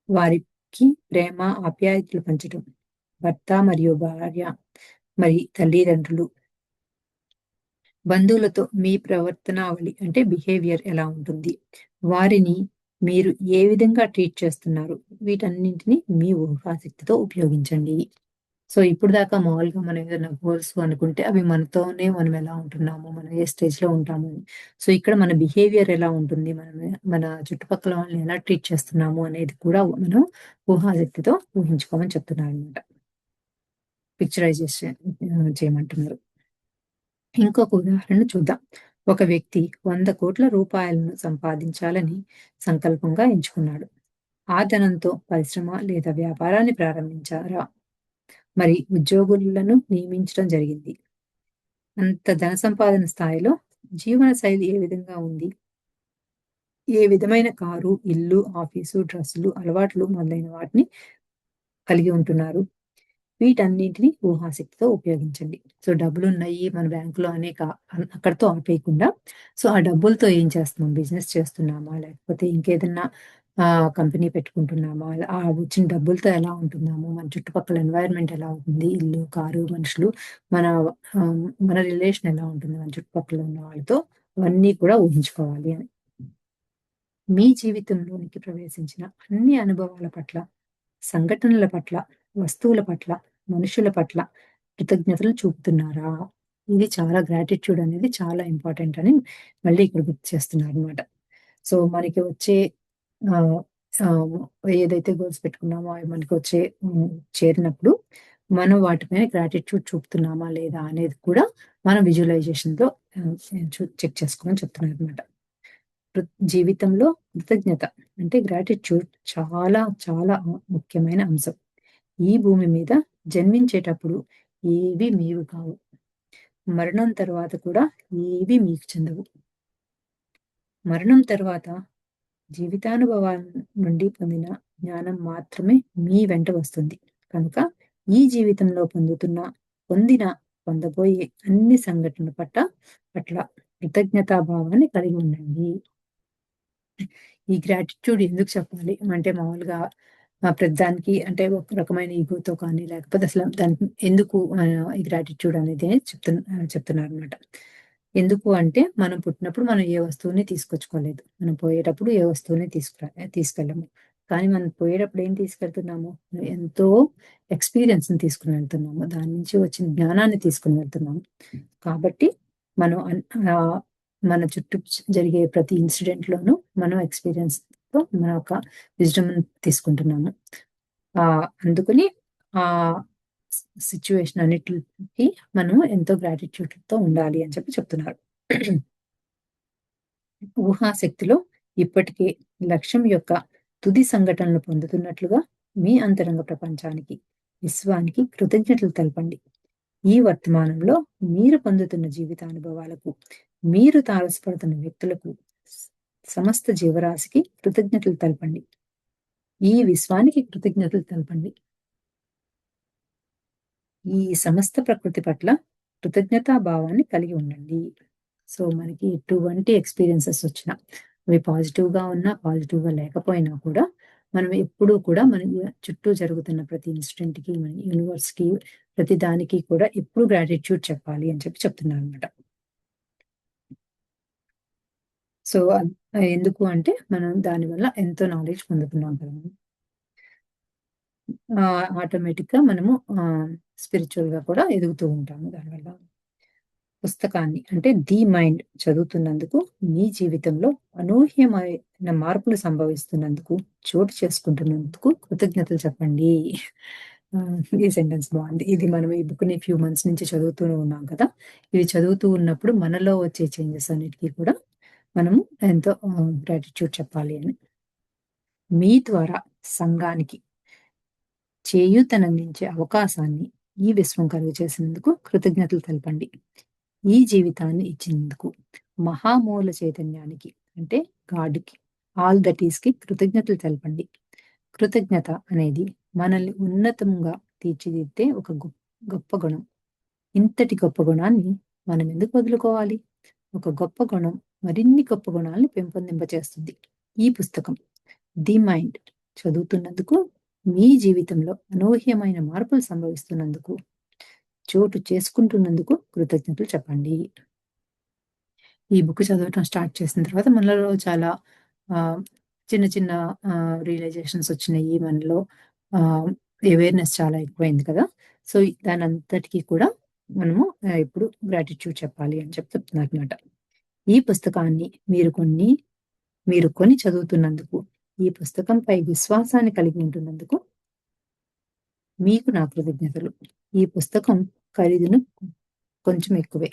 వారికి ప్రేమ, ఆప్యాయతలు పంచటం. భర్త మరియు భార్య, మరి తల్లిదండ్రులు, బంధువులతో మీ ప్రవర్తనావళి అంటే బిహేవియర్ ఎలా ఉంటుంది? వారిని మీరు ఏ విధంగా ట్రీట్ చేస్తున్నారు? వీటన్నింటిని మీ ఊహాశక్తితో ఉపయోగించండి. సో, ఇప్పుడు దాకా మామూలుగా మనం ఏదైనా గోల్స్ అనుకుంటే అవి మనతోనే మనం ఎలా ఉంటున్నాము, మనం ఏ స్టేజ్‌లో ఉంటాము. సో, ఇక్కడ మన బిహేవియర్ ఎలా ఉంటుంది, మన చుట్టుపక్కల వాళ్ళని ఎలా ట్రీట్ చేస్తున్నాము అనేది కూడా మనం ఊహాశక్తితో ఊహించుకోమని చెప్తున్నారనమాట. పిక్చరైజేషన్ చేయమంటున్నారు. ఇంకొక ఉదాహరణ చూద్దాం. ఒక వ్యక్తి రూ. 100,00,00,000 సంపాదించాలని సంకల్పంగా ఎంచుకున్నాడు. ఆ ధనంతో పరిశ్రమ లేదా వ్యాపారాన్ని ప్రారంభించారా? మరి ఉద్యోగులను నియమించడం జరిగింది. అంత ధన సంపాదన స్థాయిలో జీవన శైలి ఏ విధంగా ఉంది? ఏ విధమైన కారు, ఇల్లు, ఆఫీసు, డ్రెస్సులు, అలవాట్లు మొదలైన వాటిని కలిగి ఉంటున్నారు? వీటన్నింటిని ఊహాశక్తితో ఉపయోగించండి. సో, డబ్బులున్నాయి మన బ్యాంక్‌లో అనే అక్కడితో ఆపేయకుండా, సో, ఆ డబ్బులతో ఏం చేస్తున్నాం? బిజినెస్ చేస్తున్నామా? లేకపోతే ఇంకేదన్నా కంపెనీ పెట్టుకుంటున్నామా? ఆ వచ్చిన డబ్బులతో ఎలా ఉంటున్నాము? మన చుట్టుపక్కల ఎన్వైర్న్‌మెంట్ ఎలా ఉంటుంది? ఇల్లు, కారు, మనుషులు, మన మన రిలేషన్ ఎలా ఉంటుంది? మన చుట్టుపక్కల ఉన్న వాళ్ళతో అవన్నీ కూడా ఊహించుకోవాలి అని. మీ జీవితంలోనికి ప్రవేశించిన అన్ని అనుభవాల పట్ల, సంఘటనల పట్ల, వస్తువుల పట్ల, మనుషుల పట్ల కృతజ్ఞతలు చూపుతున్నారా? ఇది చాలా గ్రాటిట్యూడ్ అనేది చాలా ఇంపార్టెంట్ అని మళ్ళీ ఇక్కడ గుర్తు చేస్తున్నారనమాట. సో, మనకి వచ్చే ఆహ్, ఆహ్, ఏదైతే గోల్స్ పెట్టుకున్నామో అవి మనకొచ్చే చేరినప్పుడు మనం వాటి మీద గ్రాటిట్యూడ్ చూపుతున్నామా లేదా అనేది కూడా మనం విజువలైజేషన్‌లో ఆహ్, చెక్ చేసుకోమని చెప్తున్నారనమాట. జీవితంలో కృతజ్ఞత అంటే గ్రాటిట్యూడ్ చాలా చాలా ముఖ్యమైన అంశం. ఈ భూమి మీద జన్మించేటప్పుడు ఏవి మీవి కావు. మరణం తర్వాత కూడా ఏవి మీకు చెందవు. మరణం తర్వాత జీవితానుభవాల నుండి పొందిన జ్ఞానం మాత్రమే మీ వెంట వస్తుంది. కనుక ఈ జీవితంలో పొందిన, పొందబోయే అన్ని సంఘటనల పట్ల కృతజ్ఞతా భావాన్ని కలిగి ఉండండి. ఈ గ్రాటిట్యూడ్ ఎందుకు చెప్పాలి? అంటే మామూలుగా ప్రతిదానికి అంటే ఒక రకమైన ఇగోతో కానీ, లేకపోతే అసలు దానికి ఎందుకు ఈ గ్రాటిట్యూడ్ అనేది చెప్తున్నారనమాట. ఎందుకు అంటే మనం పుట్టినప్పుడు మనం ఏ వస్తువుని తీసుకొచ్చుకోలేదు. మనం పోయేటప్పుడు ఏ వస్తువుని తీసుకెళ్ళము. కానీ మనం పోయేటప్పుడు ఏం తీసుకెళ్తున్నాము? ఎంతో ఎక్స్‌పీరియన్స్‌ని తీసుకొని వెళ్తున్నాము. దాని నుంచి వచ్చిన జ్ఞానాన్ని తీసుకొని వెళ్తున్నాము. కాబట్టి మనం మన చుట్టూ జరిగే ప్రతి ఇన్సిడెంట్‌లోనూ మనం ఎక్స్‌పీరియన్స్‌తో మన యొక్క విజ్డమ్‌ని తీసుకుంటున్నాము. అందుకని ఆహ్, సిట్యుయేషన్ అన్నిటికి మనం ఎంతో గ్రాటిట్యూడ్‌తో ఉండాలి అని చెప్తున్నారు. ఊహాశక్తిలో ఇప్పటికే లక్ష్యం యొక్క తుది సంఘటనలు పొందుతున్నట్లుగా మీ అంతరంగ ప్రపంచానికి, విశ్వానికి కృతజ్ఞతలు తెలపండి. ఈ వర్తమానంలో మీరు పొందుతున్న జీవితానుభవాలకు, మీరు తారసపడుతున్న వ్యక్తులకు, స్ సమస్త జీవరాశికి కృతజ్ఞతలు తెలపండి. ఈ విశ్వానికి కృతజ్ఞతలు తెలపండి. ఈ సమస్త ప్రకృతి పట్ల కృతజ్ఞతా భావాన్ని కలిగి ఉండండి. సో, మనకి ఎటువంటి ఎక్స్‌పీరియన్సెస్ వచ్చినా, అవి పాజిటివ్‌గా ఉన్నా, పాజిటివ్‌గా లేకపోయినా కూడా, మనం ఎప్పుడూ కూడా మన చుట్టూ జరుగుతున్న ప్రతి ఇన్సిడెంట్‌కి, మన యూనివర్స్‌కి, ప్రతి దానికి కూడా ఎప్పుడు గ్రాటిట్యూడ్ చెప్పాలి అని చెప్తున్నారనమాట. సో, ఎందుకు అంటే, మనం దానివల్ల ఎంతో నాలెడ్జ్ పొందుతున్నాం కదా! ఆటోమేటిక్‌గా మనము స్పిరిచ్యువల్‌గా కూడా ఎదుగుతూ ఉంటాము దానివల్ల. పుస్తకాన్ని అంటే 'ది మైండ్' చదువుతున్నందుకు మీ జీవితంలో అనూహ్యమైన మార్పులు సంభవిస్తున్నందుకు, చోటు చేసుకుంటున్నందుకు కృతజ్ఞతలు చెప్పండి. ఈ సెంటెన్స్ బావుంది. ఇది మనం ఈ బుక్‌ని ఫ్యూ మంత్స్ నుంచి చదువుతూనే ఉన్నాం కదా! ఇవి చదువుతూ ఉన్నప్పుడు మనలో వచ్చే చేంజెస్ అన్నిటికి కూడా మనము ఎంతో గ్రాటిట్యూడ్ చెప్పాలి అని. మీ ద్వారా సంఘానికి చేయూతనందించే అవకాశాన్ని ఈ విశ్వం కలుగజేసినందుకు కృతజ్ఞతలు తెలపండి. ఈ జీవితాన్ని ఇచ్చినందుకు మహామూల చైతన్యానికి అంటే గాడ్‌కి, ఆల్ దట్ ఈస్‌కి కృతజ్ఞతలు తెలపండి. కృతజ్ఞత అనేది మనల్ని ఉన్నతంగా తీర్చిదిద్దే ఒక గొప్ప గుణం. ఇంతటి గొప్ప గుణాన్ని మనం ఎందుకు వదులుకోవాలి? ఒక గొప్ప గుణం మరిన్ని గొప్ప గుణాలను పెంపొందింపచేస్తుంది. ఈ పుస్తకం 'ది మైండ్' చదువుతున్నందుకు, మీ జీవితంలో అనూహ్యమైన మార్పులు సంభవిస్తున్నందుకు, చోటు చేసుకుంటున్నందుకు కృతజ్ఞతలు చెప్పండి. ఈ బుక్ చదవటం స్టార్ట్ చేసిన తర్వాత మనలో చాలా ఆహ్, చిన్న చిన్న రియలైజేషన్స్ వచ్చినాయి. మనలో ఆహ్, అవేర్‌నెస్ చాలా ఎక్కువైంది కదా! సో, దానంతటికి కూడా మనము ఇప్పుడు గ్రాటిట్యూడ్ చెప్పాలి అని చెప్తున్నారనమాట. ఈ పుస్తకాన్ని మీరు కొని చదువుతున్నందుకు, ఈ పుస్తకంపై విశ్వాసాన్ని కలిగి ఉంటున్నందుకు మీకు నా కృతజ్ఞతలు. ఈ పుస్తకం ఖరీదును కొంచెం ఎక్కువే.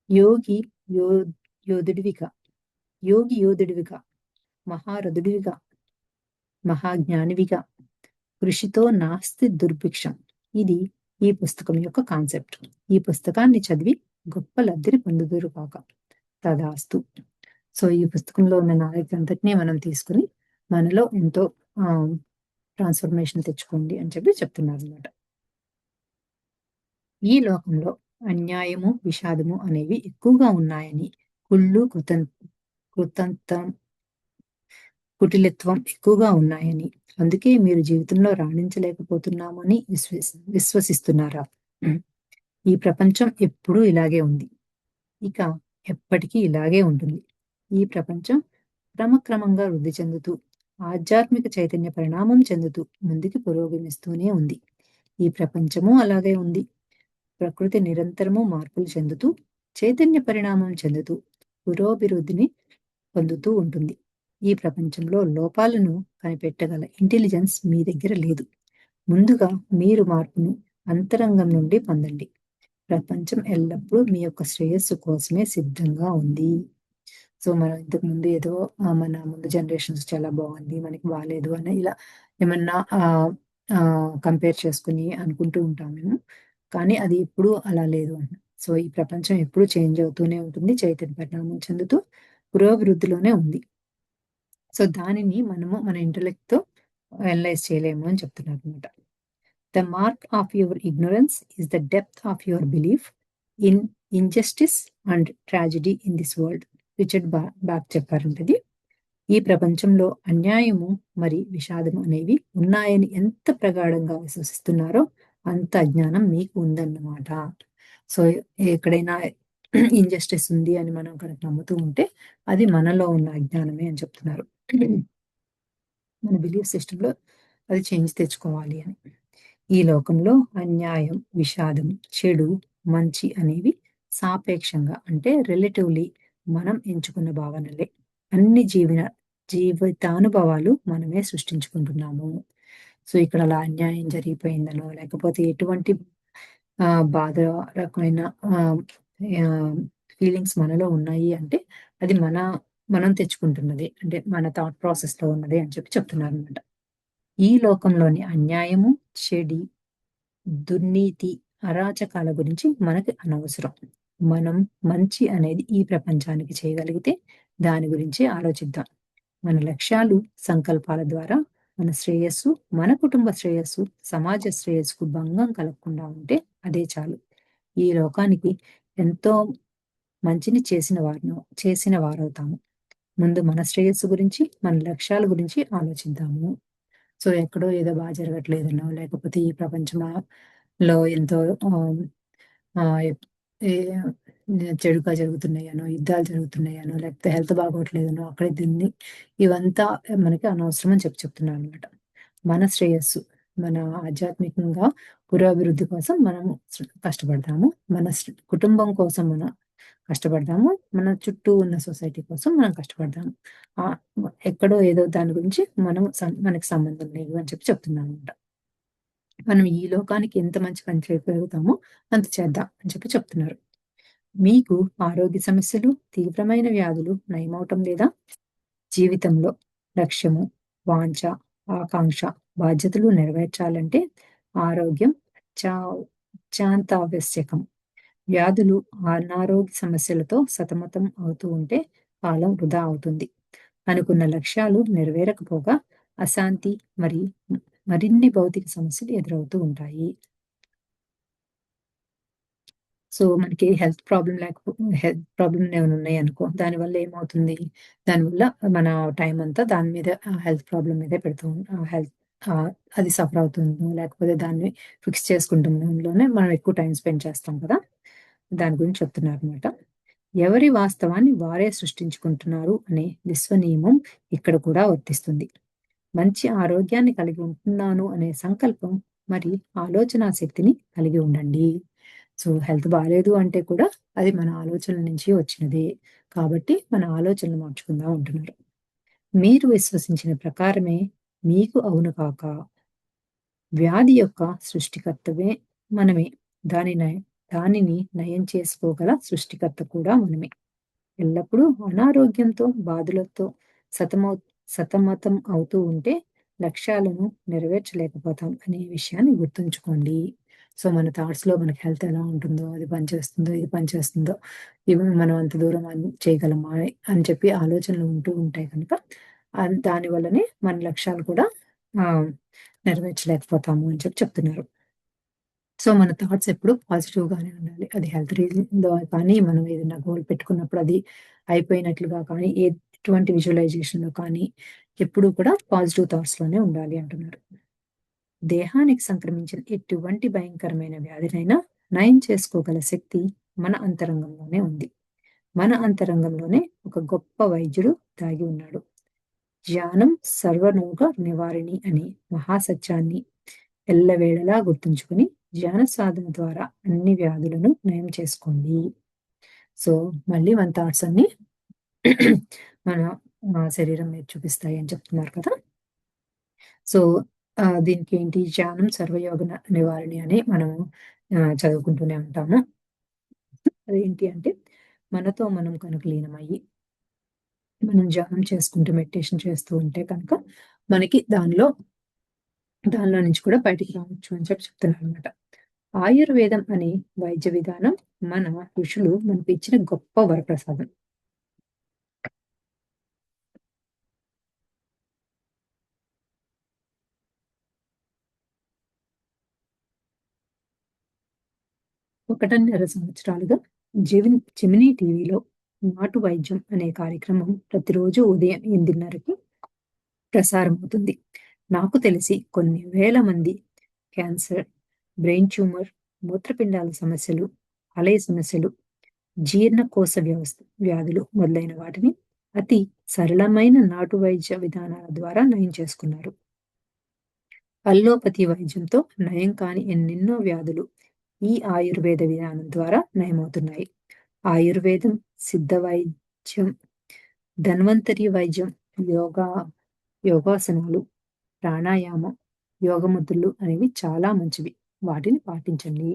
యోగి యో యోధుడివిగా, యోగి యోధుడివిగా, మహారథుడివిగా, మహాజ్ఞానివిగా, కృషితో నాస్తి దుర్భిక్షం. ఇది ఈ పుస్తకం యొక్క కాన్సెప్ట్. ఈ పుస్తకాన్ని చదివి గొప్ప లబ్ధిని పొందుదురు గాక. తదాస్తు. సో, ఈ పుస్తకంలో ఉన్న నాలెడ్జ్ అంతటిని మనం తీసుకొని, మనలో ఎంతో ఆహ్, ట్రాన్స్‌ఫర్మేషన్ తెచ్చుకోండి అని చెప్తున్నారనమాట. ఈ లోకంలో అన్యాయము, విషాదము అనేవి ఎక్కువగా ఉన్నాయని, కుళ్ళు, కృతంతం కుటిలత్వం ఎక్కువగా ఉన్నాయని, అందుకే మీరు జీవితంలో రాణించలేకపోతున్నామని విశ్వసిస్తున్నారా? హ్మ్. ఈ ప్రపంచం ఎప్పుడూ ఇలాగే ఉంది. ఇక ఎప్పటికీ ఇలాగే ఉంటుంది. ఈ ప్రపంచం క్రమక్రమంగా వృద్ధి చెందుతూ, ఆధ్యాత్మిక చైతన్య పరిణామం చెందుతూ ముందుకు పురోగమిస్తూనే ఉంది. ఈ ప్రపంచము అలాగే ఉంది. ప్రకృతి నిరంతరము మార్పులు చెందుతూ, చైతన్య పరిణామం చెందుతూ, పురోభివృద్ధిని పొందుతూ ఉంటుంది. ఈ ప్రపంచంలో లోపాలను కనిపెట్టగల ఇంటెలిజెన్స్ మీ దగ్గర లేదు. ముందుగా మీరు మార్పును అంతరంగం నుండి పొందండి. ప్రపంచం ఎల్లప్పుడూ మీ యొక్క శ్రేయస్సు కోసమే సిద్ధంగా ఉంది. సో, మనం ఇంతకుముందు ఏదో మన ముందు జనరేషన్స్ చాలా బాగుంది, మనకి బాలేదు అని ఇలా ఏమన్నా కంపేర్ చేసుకొని అనుకుంటూ ఉంటాం మేము. కానీ అది ఎప్పుడూ అలా లేదు అని. సో, ఈ ప్రపంచం ఎప్పుడూ చేంజ్ అవుతూనే ఉంటుంది. చైతన్య పరిణామం చెందుతూ పురోభివృద్ధిలోనే ఉంది. సో, దానిని మనము మన ఇంటెలెక్ట్‌తో అనలైజ్ చేయలేము అని చెప్తున్నారనమాట. The mark of your ignorance is the depth of your belief in injustice and tragedy in this world. Richard Bach చెప్పారంట ఇది. ఈ ప్రపంచంలో అన్యాయము మరి విషాదము అనేవి ఉన్నాయని ఎంత ప్రగాఢంగా విశ్వసిస్తున్నారో అంత అజ్ఞానం మీకు ఉందన్నమాట. సో, ఎక్కడైనా ఇన్‌జస్టిస్ ఉంది అని మనం కనుక నమ్ముతూ ఉంటే అది మనలో ఉన్న అజ్ఞానమే అని చెప్తున్నారు. మన బిలీఫ్ సిస్టమ్‌లో అది చేంజ్ తెచ్చుకోవాలి అని. ఈ లోకంలో అన్యాయం, విషాదం, చెడు, మంచి అనేవి సాపేక్షంగా అంటే రిలేటివ్‌లీ మనం ఎంచుకున్న భావనలే. అన్ని జీవితానుభవాలు మనమే సృష్టించుకుంటున్నాము. సో, ఇక్కడ అలా అన్యాయం జరిగిపోయిందనో, లేకపోతే ఎటువంటి బాధ రకమైన ఆహ్, ఆహ్, ఫీలింగ్స్ మనలో ఉన్నాయి అంటే, అది మనం తెచ్చుకుంటున్నదే. అంటే మన థాట్ ప్రాసెస్‌లో ఉన్నదే అని చెప్తున్నారనమాట. ఈ లోకంలోని అన్యాయము, చెడి, దుర్నీతి, అరాచకాల గురించి మనకి అనవసరం. మనం మంచి అనేది ఈ ప్రపంచానికి చేయగలిగితే దాని గురించే ఆలోచిద్దాం. మన లక్ష్యాలు, సంకల్పాల ద్వారా మన శ్రేయస్సు, మన కుటుంబ శ్రేయస్సు, సమాజ శ్రేయస్సుకు భంగం కలగకుండా ఉంటే అదే చాలు. ఈ లోకానికి ఎంతో మంచిని చేసిన వారవుతాము. ముందు మన శ్రేయస్సు గురించి, మన లక్ష్యాల గురించి ఆలోచిద్దాము. సో, ఎక్కడో ఏదో జరగట్లేదనో, లేకపోతే ఈ ప్రపంచంలో ఎంతో ఆహ్, ఆహ్, ఏ చెడుగా జరుగుతున్నాయనో, యుద్ధాలు జరుగుతున్నాయనో, లేకపోతే హెల్త్ బాగోట్లేదనో, అక్కడ దీన్ని ఇవంతా మనకి అనవసరం అని చెప్తున్నాననమాట. మన శ్రేయస్సు, మన ఆధ్యాత్మికంగా పురోభివృద్ధి కోసం మనము కష్టపడతాము. మన కుటుంబం కోసం కష్టపడదాము. మన చుట్టూ ఉన్న సొసైటీ కోసం మనం కష్టపడదాము. ఆహ్, ఎక్కడో ఏదో దాని గురించి మనకి సంబంధం లేదు అని చెప్తున్నాననమాట. మనం ఈ లోకానికి ఎంత మంచి పని చేయగలుగుతామో అంత చేద్దాం అని చెప్తున్నారు. మీకు ఆరోగ్య సమస్యలు, తీవ్రమైన వ్యాధులు నయమవటం లేదా? జీవితంలో లక్ష్యము, వాంఛ, ఆకాంక్ష, బాధ్యతలు నెరవేర్చాలంటే ఆరోగ్యం అత్యా అత్యంతావశ్యకం. వ్యాధులు, అనారోగ్య సమస్యలతో సతమతం అవుతూ ఉంటే కాలం వృధా అవుతుంది. అనుకున్న లక్ష్యాలు నెరవేరకపోగా అశాంతి మరిన్ని భౌతిక సమస్యలు ఎదురవుతూ ఉంటాయి. సో, మనకి హెల్త్ ప్రాబ్లమ్ ఏమైనా ఉన్నాయనుకో, దానివల్ల ఏమవుతుంది? దానివల్ల మన టైమంతా దాని మీద హెల్త్ ప్రాబ్లమ్ మీదే హెల్త్ ఆహ్, అది సఫర్ అవుతుందో, లేకపోతే దాన్ని ఫిక్స్ చేసుకుంటుండంలోనే మనం ఎక్కువ టైమ్ స్పెండ్ చేస్తాం కదా! దాని గురించి చెప్తున్నారనమాట. ఎవరి వాస్తవాన్ని వారే సృష్టించుకుంటున్నారు అనే విశ్వనియమం ఇక్కడ కూడా వర్తిస్తుంది. మంచి ఆరోగ్యాన్ని కలిగి ఉంటున్నాను అనే సంకల్పం మరి ఆలోచనా శక్తిని కలిగి ఉండండి. సో, హెల్త్ బాలేదు అంటే కూడా అది మన ఆలోచనల నుంచి వచ్చినదే. కాబట్టి మన ఆలోచనలు మార్చుకుందాం అంటున్నారు. మీరు విశ్వసించిన ప్రకారమే మీకు అవును కాక, వ్యాధి యొక్క సృష్టికర్తవే మనమే. దానిని నయం చేసుకోగల సృష్టికర్త కూడా మనమే. ఎల్లప్పుడూ అనారోగ్యంతో, బాధలతో సతమౌ సతమతం అవుతూ ఉంటే లక్ష్యాలను నెరవేర్చలేకపోతాం అనే విషయాన్ని గుర్తుంచుకోండి. సో, మన థాట్స్‌లో మనకి హెల్త్ ఎలా ఉంటుందో, అది పనిచేస్తుందో, ఇది పనిచేస్తుందో, ఇవి మనం అంత దూరం చేయగలమా అని ఆలోచనలు ఉంటూ ఉంటాయి కనుక, దాని వల్లనే మన లక్ష్యాలు కూడా ఆహ్, నెరవేర్చలేకపోతాము అని చెప్తున్నారు. సో, మన థాట్స్ ఎప్పుడు పాజిటివ్‌గానే ఉండాలి. అది హెల్త్ రీజన్‌లో కానీ, మనం ఏదైనా గోల్ పెట్టుకున్నప్పుడు అది అయిపోయినట్లుగా కానీ, ఎటువంటి విజువలైజేషన్‌లో కానీ, ఎప్పుడూ కూడా పాజిటివ్ థాట్స్‌లోనే ఉండాలి అంటున్నారు. దేహానికి సంక్రమించిన ఎటువంటి భయంకరమైన వ్యాధినైనా నయం చేసుకోగల శక్తి మన అంతరంగంలోనే ఉంది. మన అంతరంగంలోనే ఒక గొప్ప వైద్యుడు దాగి ఉన్నాడు. ధ్యానం సర్వరోగ నివారిణి అనే మహాసత్యాన్ని ఎల్లవేళలా గుర్తుంచుకుని ధ్యాన సాధన ద్వారా అన్ని వ్యాధులను నయం చేసుకోండి. సో, మళ్ళీ మన థాట్స్ అన్నీ మన శరీరం మీద చూపిస్తాయి అని చెప్తున్నారు కదా! సో, దీనికేంటి ధ్యానం సర్వయోగ నివారిణి అని మనం చదువుకుంటూనే ఉంటాము. అదేంటి అంటే మనతో మనం కనుక లీనమయ్యి, మనం ధ్యానం చేసుకుంటూ మెడిటేషన్ చేస్తూ ఉంటే కనుక మనకి దానిలో నుంచి కూడా బయటికి రావచ్చు అని చెప్తున్నారనమాట. ఆయుర్వేదం అనే వైద్య విధానం మన ఋషులు మనకు ఇచ్చిన గొప్ప వరప్రసాదం. ఒకటిన్నర సంవత్సరాలుగా జెమినీ టీవీలో నాటు వైద్యం అనే కార్యక్రమం ప్రతిరోజు ఉదయం 8:30కి ప్రసారమవుతుంది. నాకు తెలిసి కొన్ని వేల మంది క్యాన్సర్, బ్రెయిన్ ట్యూమర్, మూత్రపిండాల సమస్యలు, కాలేయ సమస్యలు, జీర్ణకోశ వ్యాధులు మొదలైన వాటిని అతి సరళమైన నాటు వైద్య విధానాల ద్వారా నయం చేసుకున్నారు. అల్లోపతి వైద్యంతో నయం కాని ఎన్నెన్నో వ్యాధులు ఈ ఆయుర్వేద విధానం ద్వారా నయమవుతున్నాయి. ఆయుర్వేదం, సిద్ధ వైద్యం, ధన్వంతరి వైద్యం, యోగా యోగాసనాలు, ప్రాణాయామం, యోగముద్రలు అనేవి చాలా మంచివి. వాటిని పాటించండి.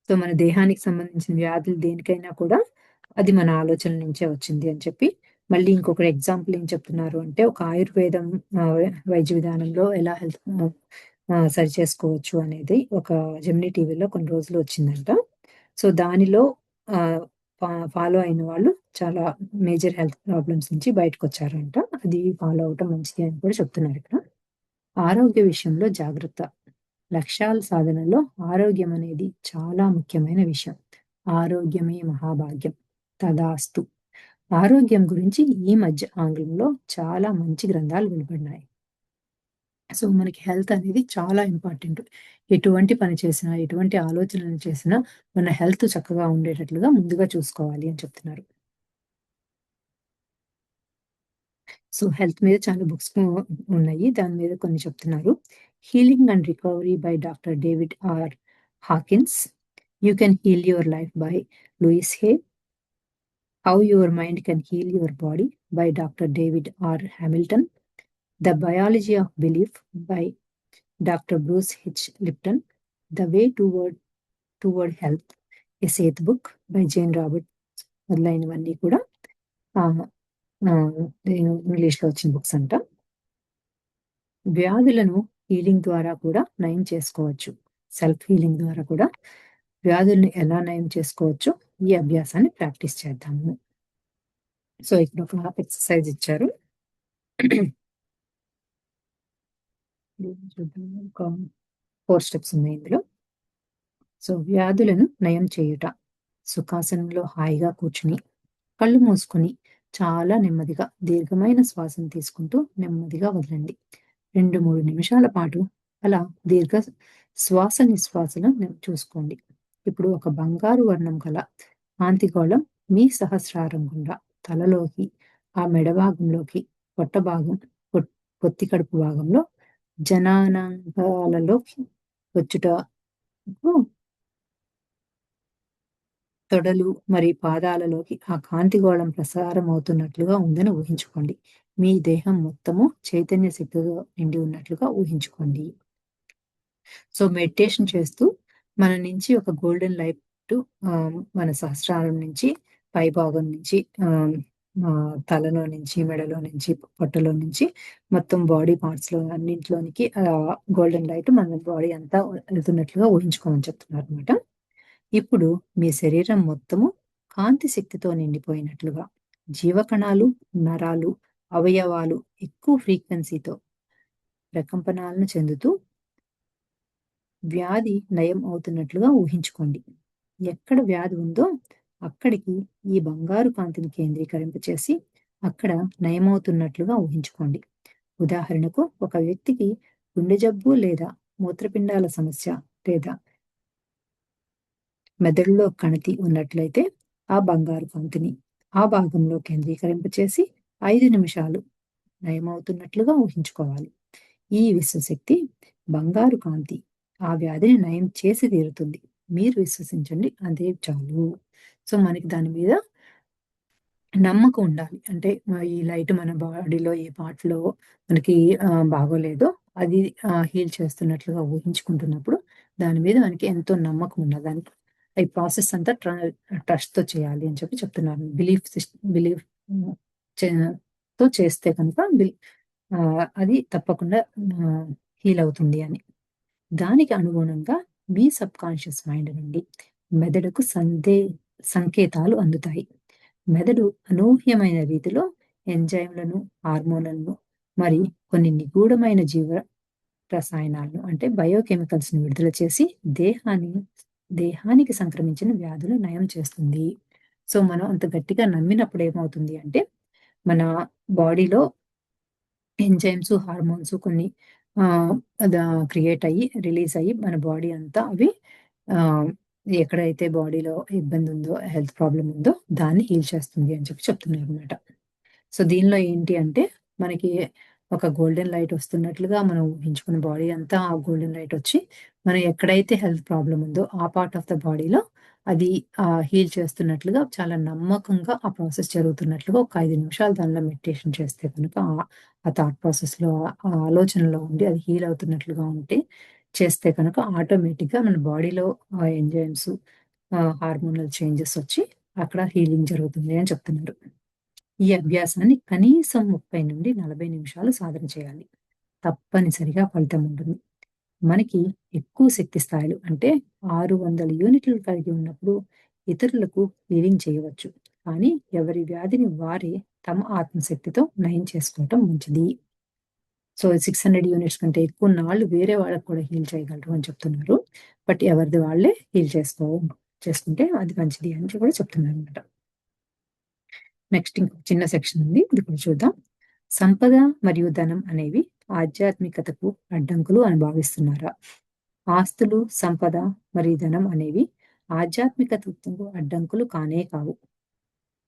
సో, మన దేహానికి సంబంధించిన వ్యాధులు దేనికైనా కూడా అది మన ఆలోచనల నుంచే వచ్చింది అని మళ్ళీ ఇంకొక ఎగ్జాంపుల్ ఏం చెప్తున్నారు అంటే, ఒక ఆయుర్వేదం వైద్య విధానంలో ఎలా హెల్త్ సరి చేసుకోవచ్చు అనేది ఒక జెమినీ టీవీలో కొన్ని రోజులు వచ్చిందంట. సో, దానిలో ఆహ్, ఫాలో అయిన వాళ్ళు చాలా మేజర్ హెల్త్ ప్రాబ్లమ్స్ నుంచి బయటకొచ్చారంట. అది ఫాలో అవ్వటం మంచిది అని కూడా చెప్తున్నారిక్కడ. ఆరోగ్య విషయంలో జాగ్రత్త. లక్ష్యాల సాధనలో ఆరోగ్యం అనేది చాలా ముఖ్యమైన విషయం. ఆరోగ్యమే మహాభాగ్యం. తదాస్తు. ఆరోగ్యం గురించి ఈ మధ్య ఆంగ్లంలో చాలా మంచి గ్రంథాలు వెలువడినాయి. సో, మనకి హెల్త్ అనేది చాలా ఇంపార్టెంట్. ఎటువంటి పని చేసినా, ఎటువంటి ఆలోచనలు చేసినా మన హెల్త్ చక్కగా ఉండేటట్లుగా ముందుగా చూసుకోవాలి అని చెప్తున్నారు. సో, హెల్త్ మీద చాలా బుక్స్ ఉన్నాయి. దాని మీద కొన్ని చెప్తున్నారు. 'Healing and recovery' by doctor David R. Hawkins. 'You can heal your life' by Louise Hay. 'How your mind can heal your body' by doctor David R. Hamilton. 'The biology of belief' by doctor Bruce H. Lipton. 'The way toward health' a Seth book by Jane Roberts మొదలైనవన్నీ కూడా ఆహ్, ఆహ్, ఇంగ్లీష్‌లో వచ్చిన books అంట. వ్యాధులను healing ద్వారా కూడా నయం చేసుకోవచ్చు. సెల్ఫ్ హీలింగ్ ద్వారా కూడా వ్యాధుల్ని ఎలా నయం చేసుకోవచ్చో ఈ అభ్యాసాన్ని ప్రాక్టీస్ చేద్దాము. సో, ఇక్కడ ఒక ఎక్సర్‌సైజ్ ఇచ్చారు. చూద్దాం. ఒక 4 స్టెప్స్ ఉన్నాయి ఇందులో. సో, వ్యాధులను నయం చేయుట. సుఖాసనంలో హాయిగా కూర్చుని, కళ్ళు మూసుకొని చాలా నెమ్మదిగా దీర్ఘమైన శ్వాసను తీసుకుంటూ నెమ్మదిగా వదలండి. 2, 3 నిమిషాల పాటు అలా దీర్ఘ శ్వాస నిశ్వాసను చూసుకోండి. ఇప్పుడు ఒక బంగారు వర్ణం గల కాంతిగోళం మీ సహస్రారం గుండా తలలోకి, ఆ మెడ భాగంలోకి, పొట్ట భాగం, పొత్తి కడుపు భాగంలో, జననాంగాలలోకి వచ్చుటకు తొడలు మరియు పాదాలలోకి ఆ కాంతిగోళం ప్రసారమవుతున్నట్లుగా ఉందని ఊహించుకోండి. మీ దేహం మొత్తము చైతన్య శక్తితో నిండి ఉన్నట్లుగా ఊహించుకోండి. సో, మెడిటేషన్ చేస్తూ మన నుంచి ఒక గోల్డెన్ లైట్ మన సహస్రారం నుంచి, పైభాగం నుంచి, తలలో నుంచి, మెడలో నుంచి, పొట్టలో నుంచి మొత్తం బాడీ పార్ట్స్‌లో అన్నింట్లోనికి గోల్డెన్ లైట్ మన బాడీ అంతా వెళ్తున్నట్లుగా ఊహించుకోమని చెప్తున్నారనమాట. ఇప్పుడు మీ శరీరం మొత్తము కాంతి శక్తితో నిండిపోయినట్లుగా, జీవకణాలు, నరాలు, అవయవాలు ఎక్కువ ఫ్రీక్వెన్సీతో ప్రకంపనాలను చెందుతూ వ్యాధి నయం అవుతున్నట్లుగా ఊహించుకోండి. ఎక్కడ వ్యాధి ఉందో అక్కడికి ఈ బంగారు కాంతిని కేంద్రీకరింపచేసి అక్కడ నయమవుతున్నట్లుగా ఊహించుకోండి. ఉదాహరణకు ఒక వ్యక్తికి గుండె జబ్బు లేదా మూత్రపిండాల సమస్య లేదా మెదడులో కణితి ఉన్నట్లయితే ఆ బంగారు కాంతిని ఆ భాగంలో కేంద్రీకరింపచేసి 5 నిమిషాలు నయమవుతున్నట్లుగా ఊహించుకోవాలి. ఈ విశ్వశక్తి బంగారు కాంతి ఆ వ్యాధిని నయం చేసి తీరుతుంది. మీరు విశ్వసించండి అదే చాలు. సో, మనకి దాని మీద నమ్మకం ఉండాలి. అంటే ఈ లైట్ మన బాడీలో ఏ పార్ట్‌లో మనకి బాగోలేదో అది హీల్ చేస్తున్నట్లుగా ఊహించుకుంటున్నప్పుడు దాని మీద మనకి ఎంతో నమ్మకం ఉన్నదానికి ఈ ప్రాసెస్ అంతా ట్రస్ట్‌తో చేయాలి అని చెప్తున్నారు. బిలీఫ్ హ్మ్. చే తో చేస్తే కనుక అది తప్పకుండా హీల్ అవుతుంది అని. దానికి అనుగుణంగా మీ సబ్‌కాన్షియస్ మైండ్ నుండి మెదడుకు సంకేతాలు అందుతాయి. మెదడు అనూహ్యమైన రీతిలో ఎంజైమ్‌లను, హార్మోన్‌లను మరి కొన్ని నిగూఢమైన జీవ రసాయనాలను అంటే బయోకెమికల్స్‌ని విడుదల చేసి దేహాన్ని దేహానికి సంక్రమించిన వ్యాధులు నయం చేస్తుంది. సో, మనం అంత గట్టిగా నమ్మినప్పుడు ఏమవుతుంది అంటే, మన బాడీలో ఎంజైమ్స్, హార్మోన్స్ కొన్ని ఆహ్, దా క్రియేట్ అయ్యి, రిలీజ్ అయ్యి మన బాడీ అంతా అవి ఆహ్, ఎక్కడైతే బాడీలో ఇబ్బంది ఉందో, హెల్త్ ప్రాబ్లమ్ ఉందో దాన్ని హీల్ చేస్తుంది అని చెప్తున్నారనమాట. సో, దీనిలో ఏంటి అంటే, మనకి ఒక గోల్డెన్ లైట్ వస్తున్నట్లుగా మనం ఊహించుకున్న బాడీ అంతా ఆ గోల్డెన్ లైట్ వచ్చి, మనం ఎక్కడైతే హెల్త్ ప్రాబ్లమ్ ఉందో ఆ పార్ట్ ఆఫ్ ద బాడీలో అది హీల్ చేస్తున్నట్లుగా చాలా నమ్మకంగా ఆ ప్రాసెస్ జరుగుతున్నట్లుగా ఒక 5 నిమిషాలు దానిలో మెడిటేషన్ చేస్తే కనుక ఆ థాట్ ప్రాసెస్‌లో, ఆ ఆలోచనలో ఉండి అది హీల్ అవుతున్నట్లుగా ఉంటే చేస్తే కనుక ఆటోమేటిక్‌గా మన బాడీలో ఎంజైమ్స్, హార్మోనల్ చేంజెస్ వచ్చి అక్కడ హీలింగ్ జరుగుతుంది అని చెప్తున్నారు. ఈ అభ్యాసాన్ని కనీసం 30-40 నిమిషాలు సాధన చేయాలి. తప్పనిసరిగా ఫలితం ఉంటుంది. మనకి ఎక్కువ శక్తి స్థాయిలు అంటే 600 యూనిట్లు కలిగి ఉన్నప్పుడు ఇతరులకు హీలింగ్ చేయవచ్చు. కానీ ఎవరి వ్యాధిని వారే తమ ఆత్మశక్తితో నయం చేసుకోవటం మంచిది. సో, 600 యూనిట్స్ కంటే ఎక్కువ నాళ్ళు వేరే వాళ్ళకి కూడా హీల్ చేయగలరు అని చెప్తున్నారు. బట్ ఎవరిది వాళ్ళే హీల్ చేసుకుంటే అది మంచిది అని కూడా చెప్తున్నారనమాట. నెక్స్ట్ ఇంకొక చిన్న సెక్షన్ ఉంది. ఇది కూడా చూద్దాం. సంపద మరియు ధనం అనేవి ఆధ్యాత్మికతకు అడ్డంకులు అని భావిస్తున్నారా? ఆస్తులు, సంపద మరియు ధనం అనేవి ఆధ్యాత్మికతకు అడ్డంకులు కానే కావు.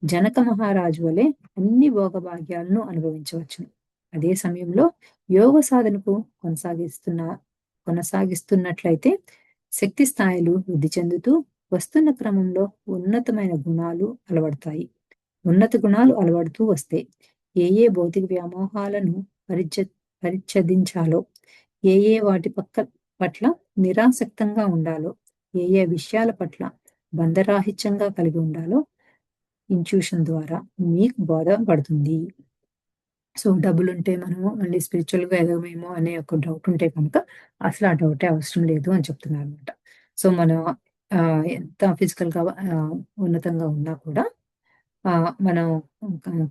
జనక మహారాజు వలె అన్ని భోగభాగ్యాలను అనుభవించవచ్చును. అదే సమయంలో యోగ సాధనకు కొనసాగిస్తున్నట్లయితే శక్తి స్థాయిలు వృద్ధి చెందుతూ వస్తున్న క్రమంలో ఉన్నతమైన గుణాలు అలవడతాయి. ఉన్నత గుణాలు అలవడుతూ వస్తే ఏ ఏ భౌతిక వ్యామోహాలను పరిచ పరిచ్ఛేదించాలో, ఏ ఏ వాటి పట్ల నిరాసక్తంగా ఉండాలో, ఏ ఏ విషయాల పట్ల బంధరాహిత్యంగా కలిగి ఉండాలో ఇంట్యూషన్ ద్వారా మీకు బోధపడుతుంది. సో, డబ్బులుంటే మనము మళ్ళీ స్పిరిచువల్‌గా ఎదగమేమో అనే ఒక డౌట్ ఉంటే కనుక అసలు ఆ డౌటే అవసరం లేదు అని చెప్తున్నారనమాట. సో, మనం ఎంత ఫిజికల్‌గా ఉన్నతంగా ఉన్నా కూడా మనం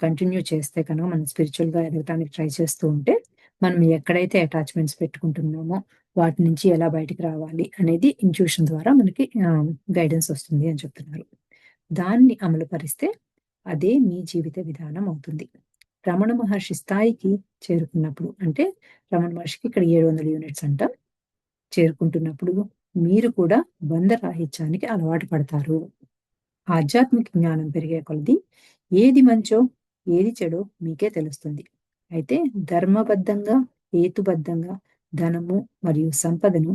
కంటిన్యూ చేస్తే కనుక మనం స్పిరిచువల్‌గా ఎదగటానికి ట్రై చేస్తూ ఉంటే, మనం ఎక్కడైతే అటాచ్‌మెంట్స్ పెట్టుకుంటున్నామో వాటి నుంచి ఎలా బయటికి రావాలి అనేది ఇంట్యూషన్ ద్వారా మనకి గైడెన్స్ వస్తుంది అని చెప్తున్నారు. దాన్ని అమలు పరిస్తే అదే మీ జీవిత విధానం అవుతుంది. రమణ మహర్షి స్థాయికి చేరుకున్నప్పుడు అంటే రమణ మహర్షికి ఇక్కడ 700 యూనిట్స్ అంట. చేరుకుంటున్నప్పుడు మీరు కూడా బంధరాహిత్యానికి అలవాటు పడతారు. ఆధ్యాత్మిక జ్ఞానం పెరిగే కొలది ఏది మంచో, ఏది చెడో మీకే తెలుస్తుంది. అయితే ధర్మబద్ధంగా, హేతుబద్ధంగా ధనము మరియు సంపదను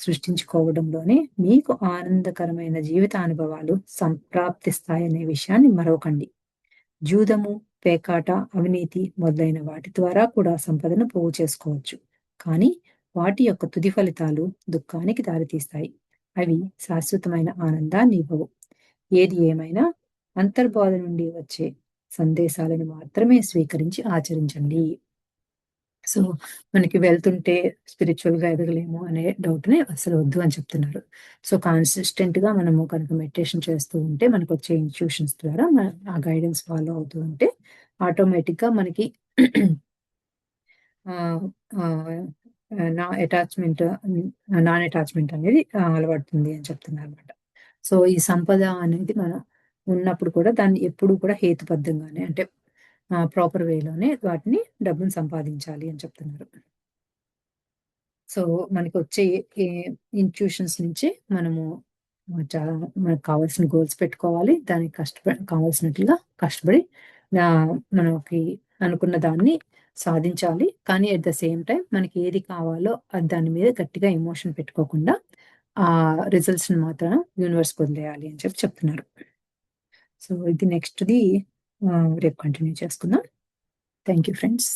సృష్టించుకోవడంలోనే మీకు ఆనందకరమైన జీవితానుభవాలు సంప్రాప్తిస్తాయనే విషయాన్ని మరవకండి. జూదము, పేకాట, అవినీతి మొదలైన వాటి ద్వారా కూడా సంపదను పోగు చేసుకోవచ్చు. కానీ వాటి యొక్క తుది ఫలితాలు దుఃఖానికి దారితీస్తాయి. అవి శాశ్వతమైన ఆనందాన్ని ఇవ్వవు. ఏది ఏమైనా అంతర్బోధ నుండి వచ్చే సందేశాలను మాత్రమే స్వీకరించి ఆచరించండి. సో, మనకి వెళ్తుంటే స్పిరిచువల్‌గా ఎదగలేము అనే డౌట్‌నే అసలు వద్దు అని చెప్తున్నారు. సో, కన్సిస్టెంట్‌గా మనము కనుక మెడిటేషన్ చేస్తూ ఉంటే మనకొచ్చే ఇన్‌ట్యూషన్స్ ద్వారా ఆ గైడెన్స్ ఫాలో అవుతూ ఉంటే ఆటోమేటిక్‌గా మనకి ఆహ్, ఆహ్, నా అటాచ్‌మెంట్ నాన్ అటాచ్‌మెంట్ అనేది అలవడుతుంది అని చెప్తున్నారనమాట. సో, ఈ సంపద అనేది మనం ఉన్నప్పుడు కూడా దాన్ని ఎప్పుడూ కూడా హేతుబద్ధంగానే అంటే ప్రాపర్ వేలోనే వాటిని డబ్బుని సంపాదించాలి అని చెప్తున్నారు. సో, మనకొచ్చే ఈ ఇన్‌ట్యూషన్స్ నుంచే మనము చాలా మనకు కావాల్సిన గోల్స్ పెట్టుకోవాలి. దానికి కావాల్సినట్లుగా కష్టపడి మనకి అనుకున్న దాన్ని సాధించాలి. కానీ అట్ ద సేమ్ టైమ్ మనకి ఏది కావాలో దాని మీద గట్టిగా ఎమోషన్ పెట్టుకోకుండా ఆ రిజల్ట్స్‌ని మాత్రం యూనివర్స్‌కి వదిలేయాలి అని చెప్తున్నారు. సో, ఇది నెక్స్ట్‌ది రేపు కంటిన్యూ చేసుకుందాం. Thank you friends.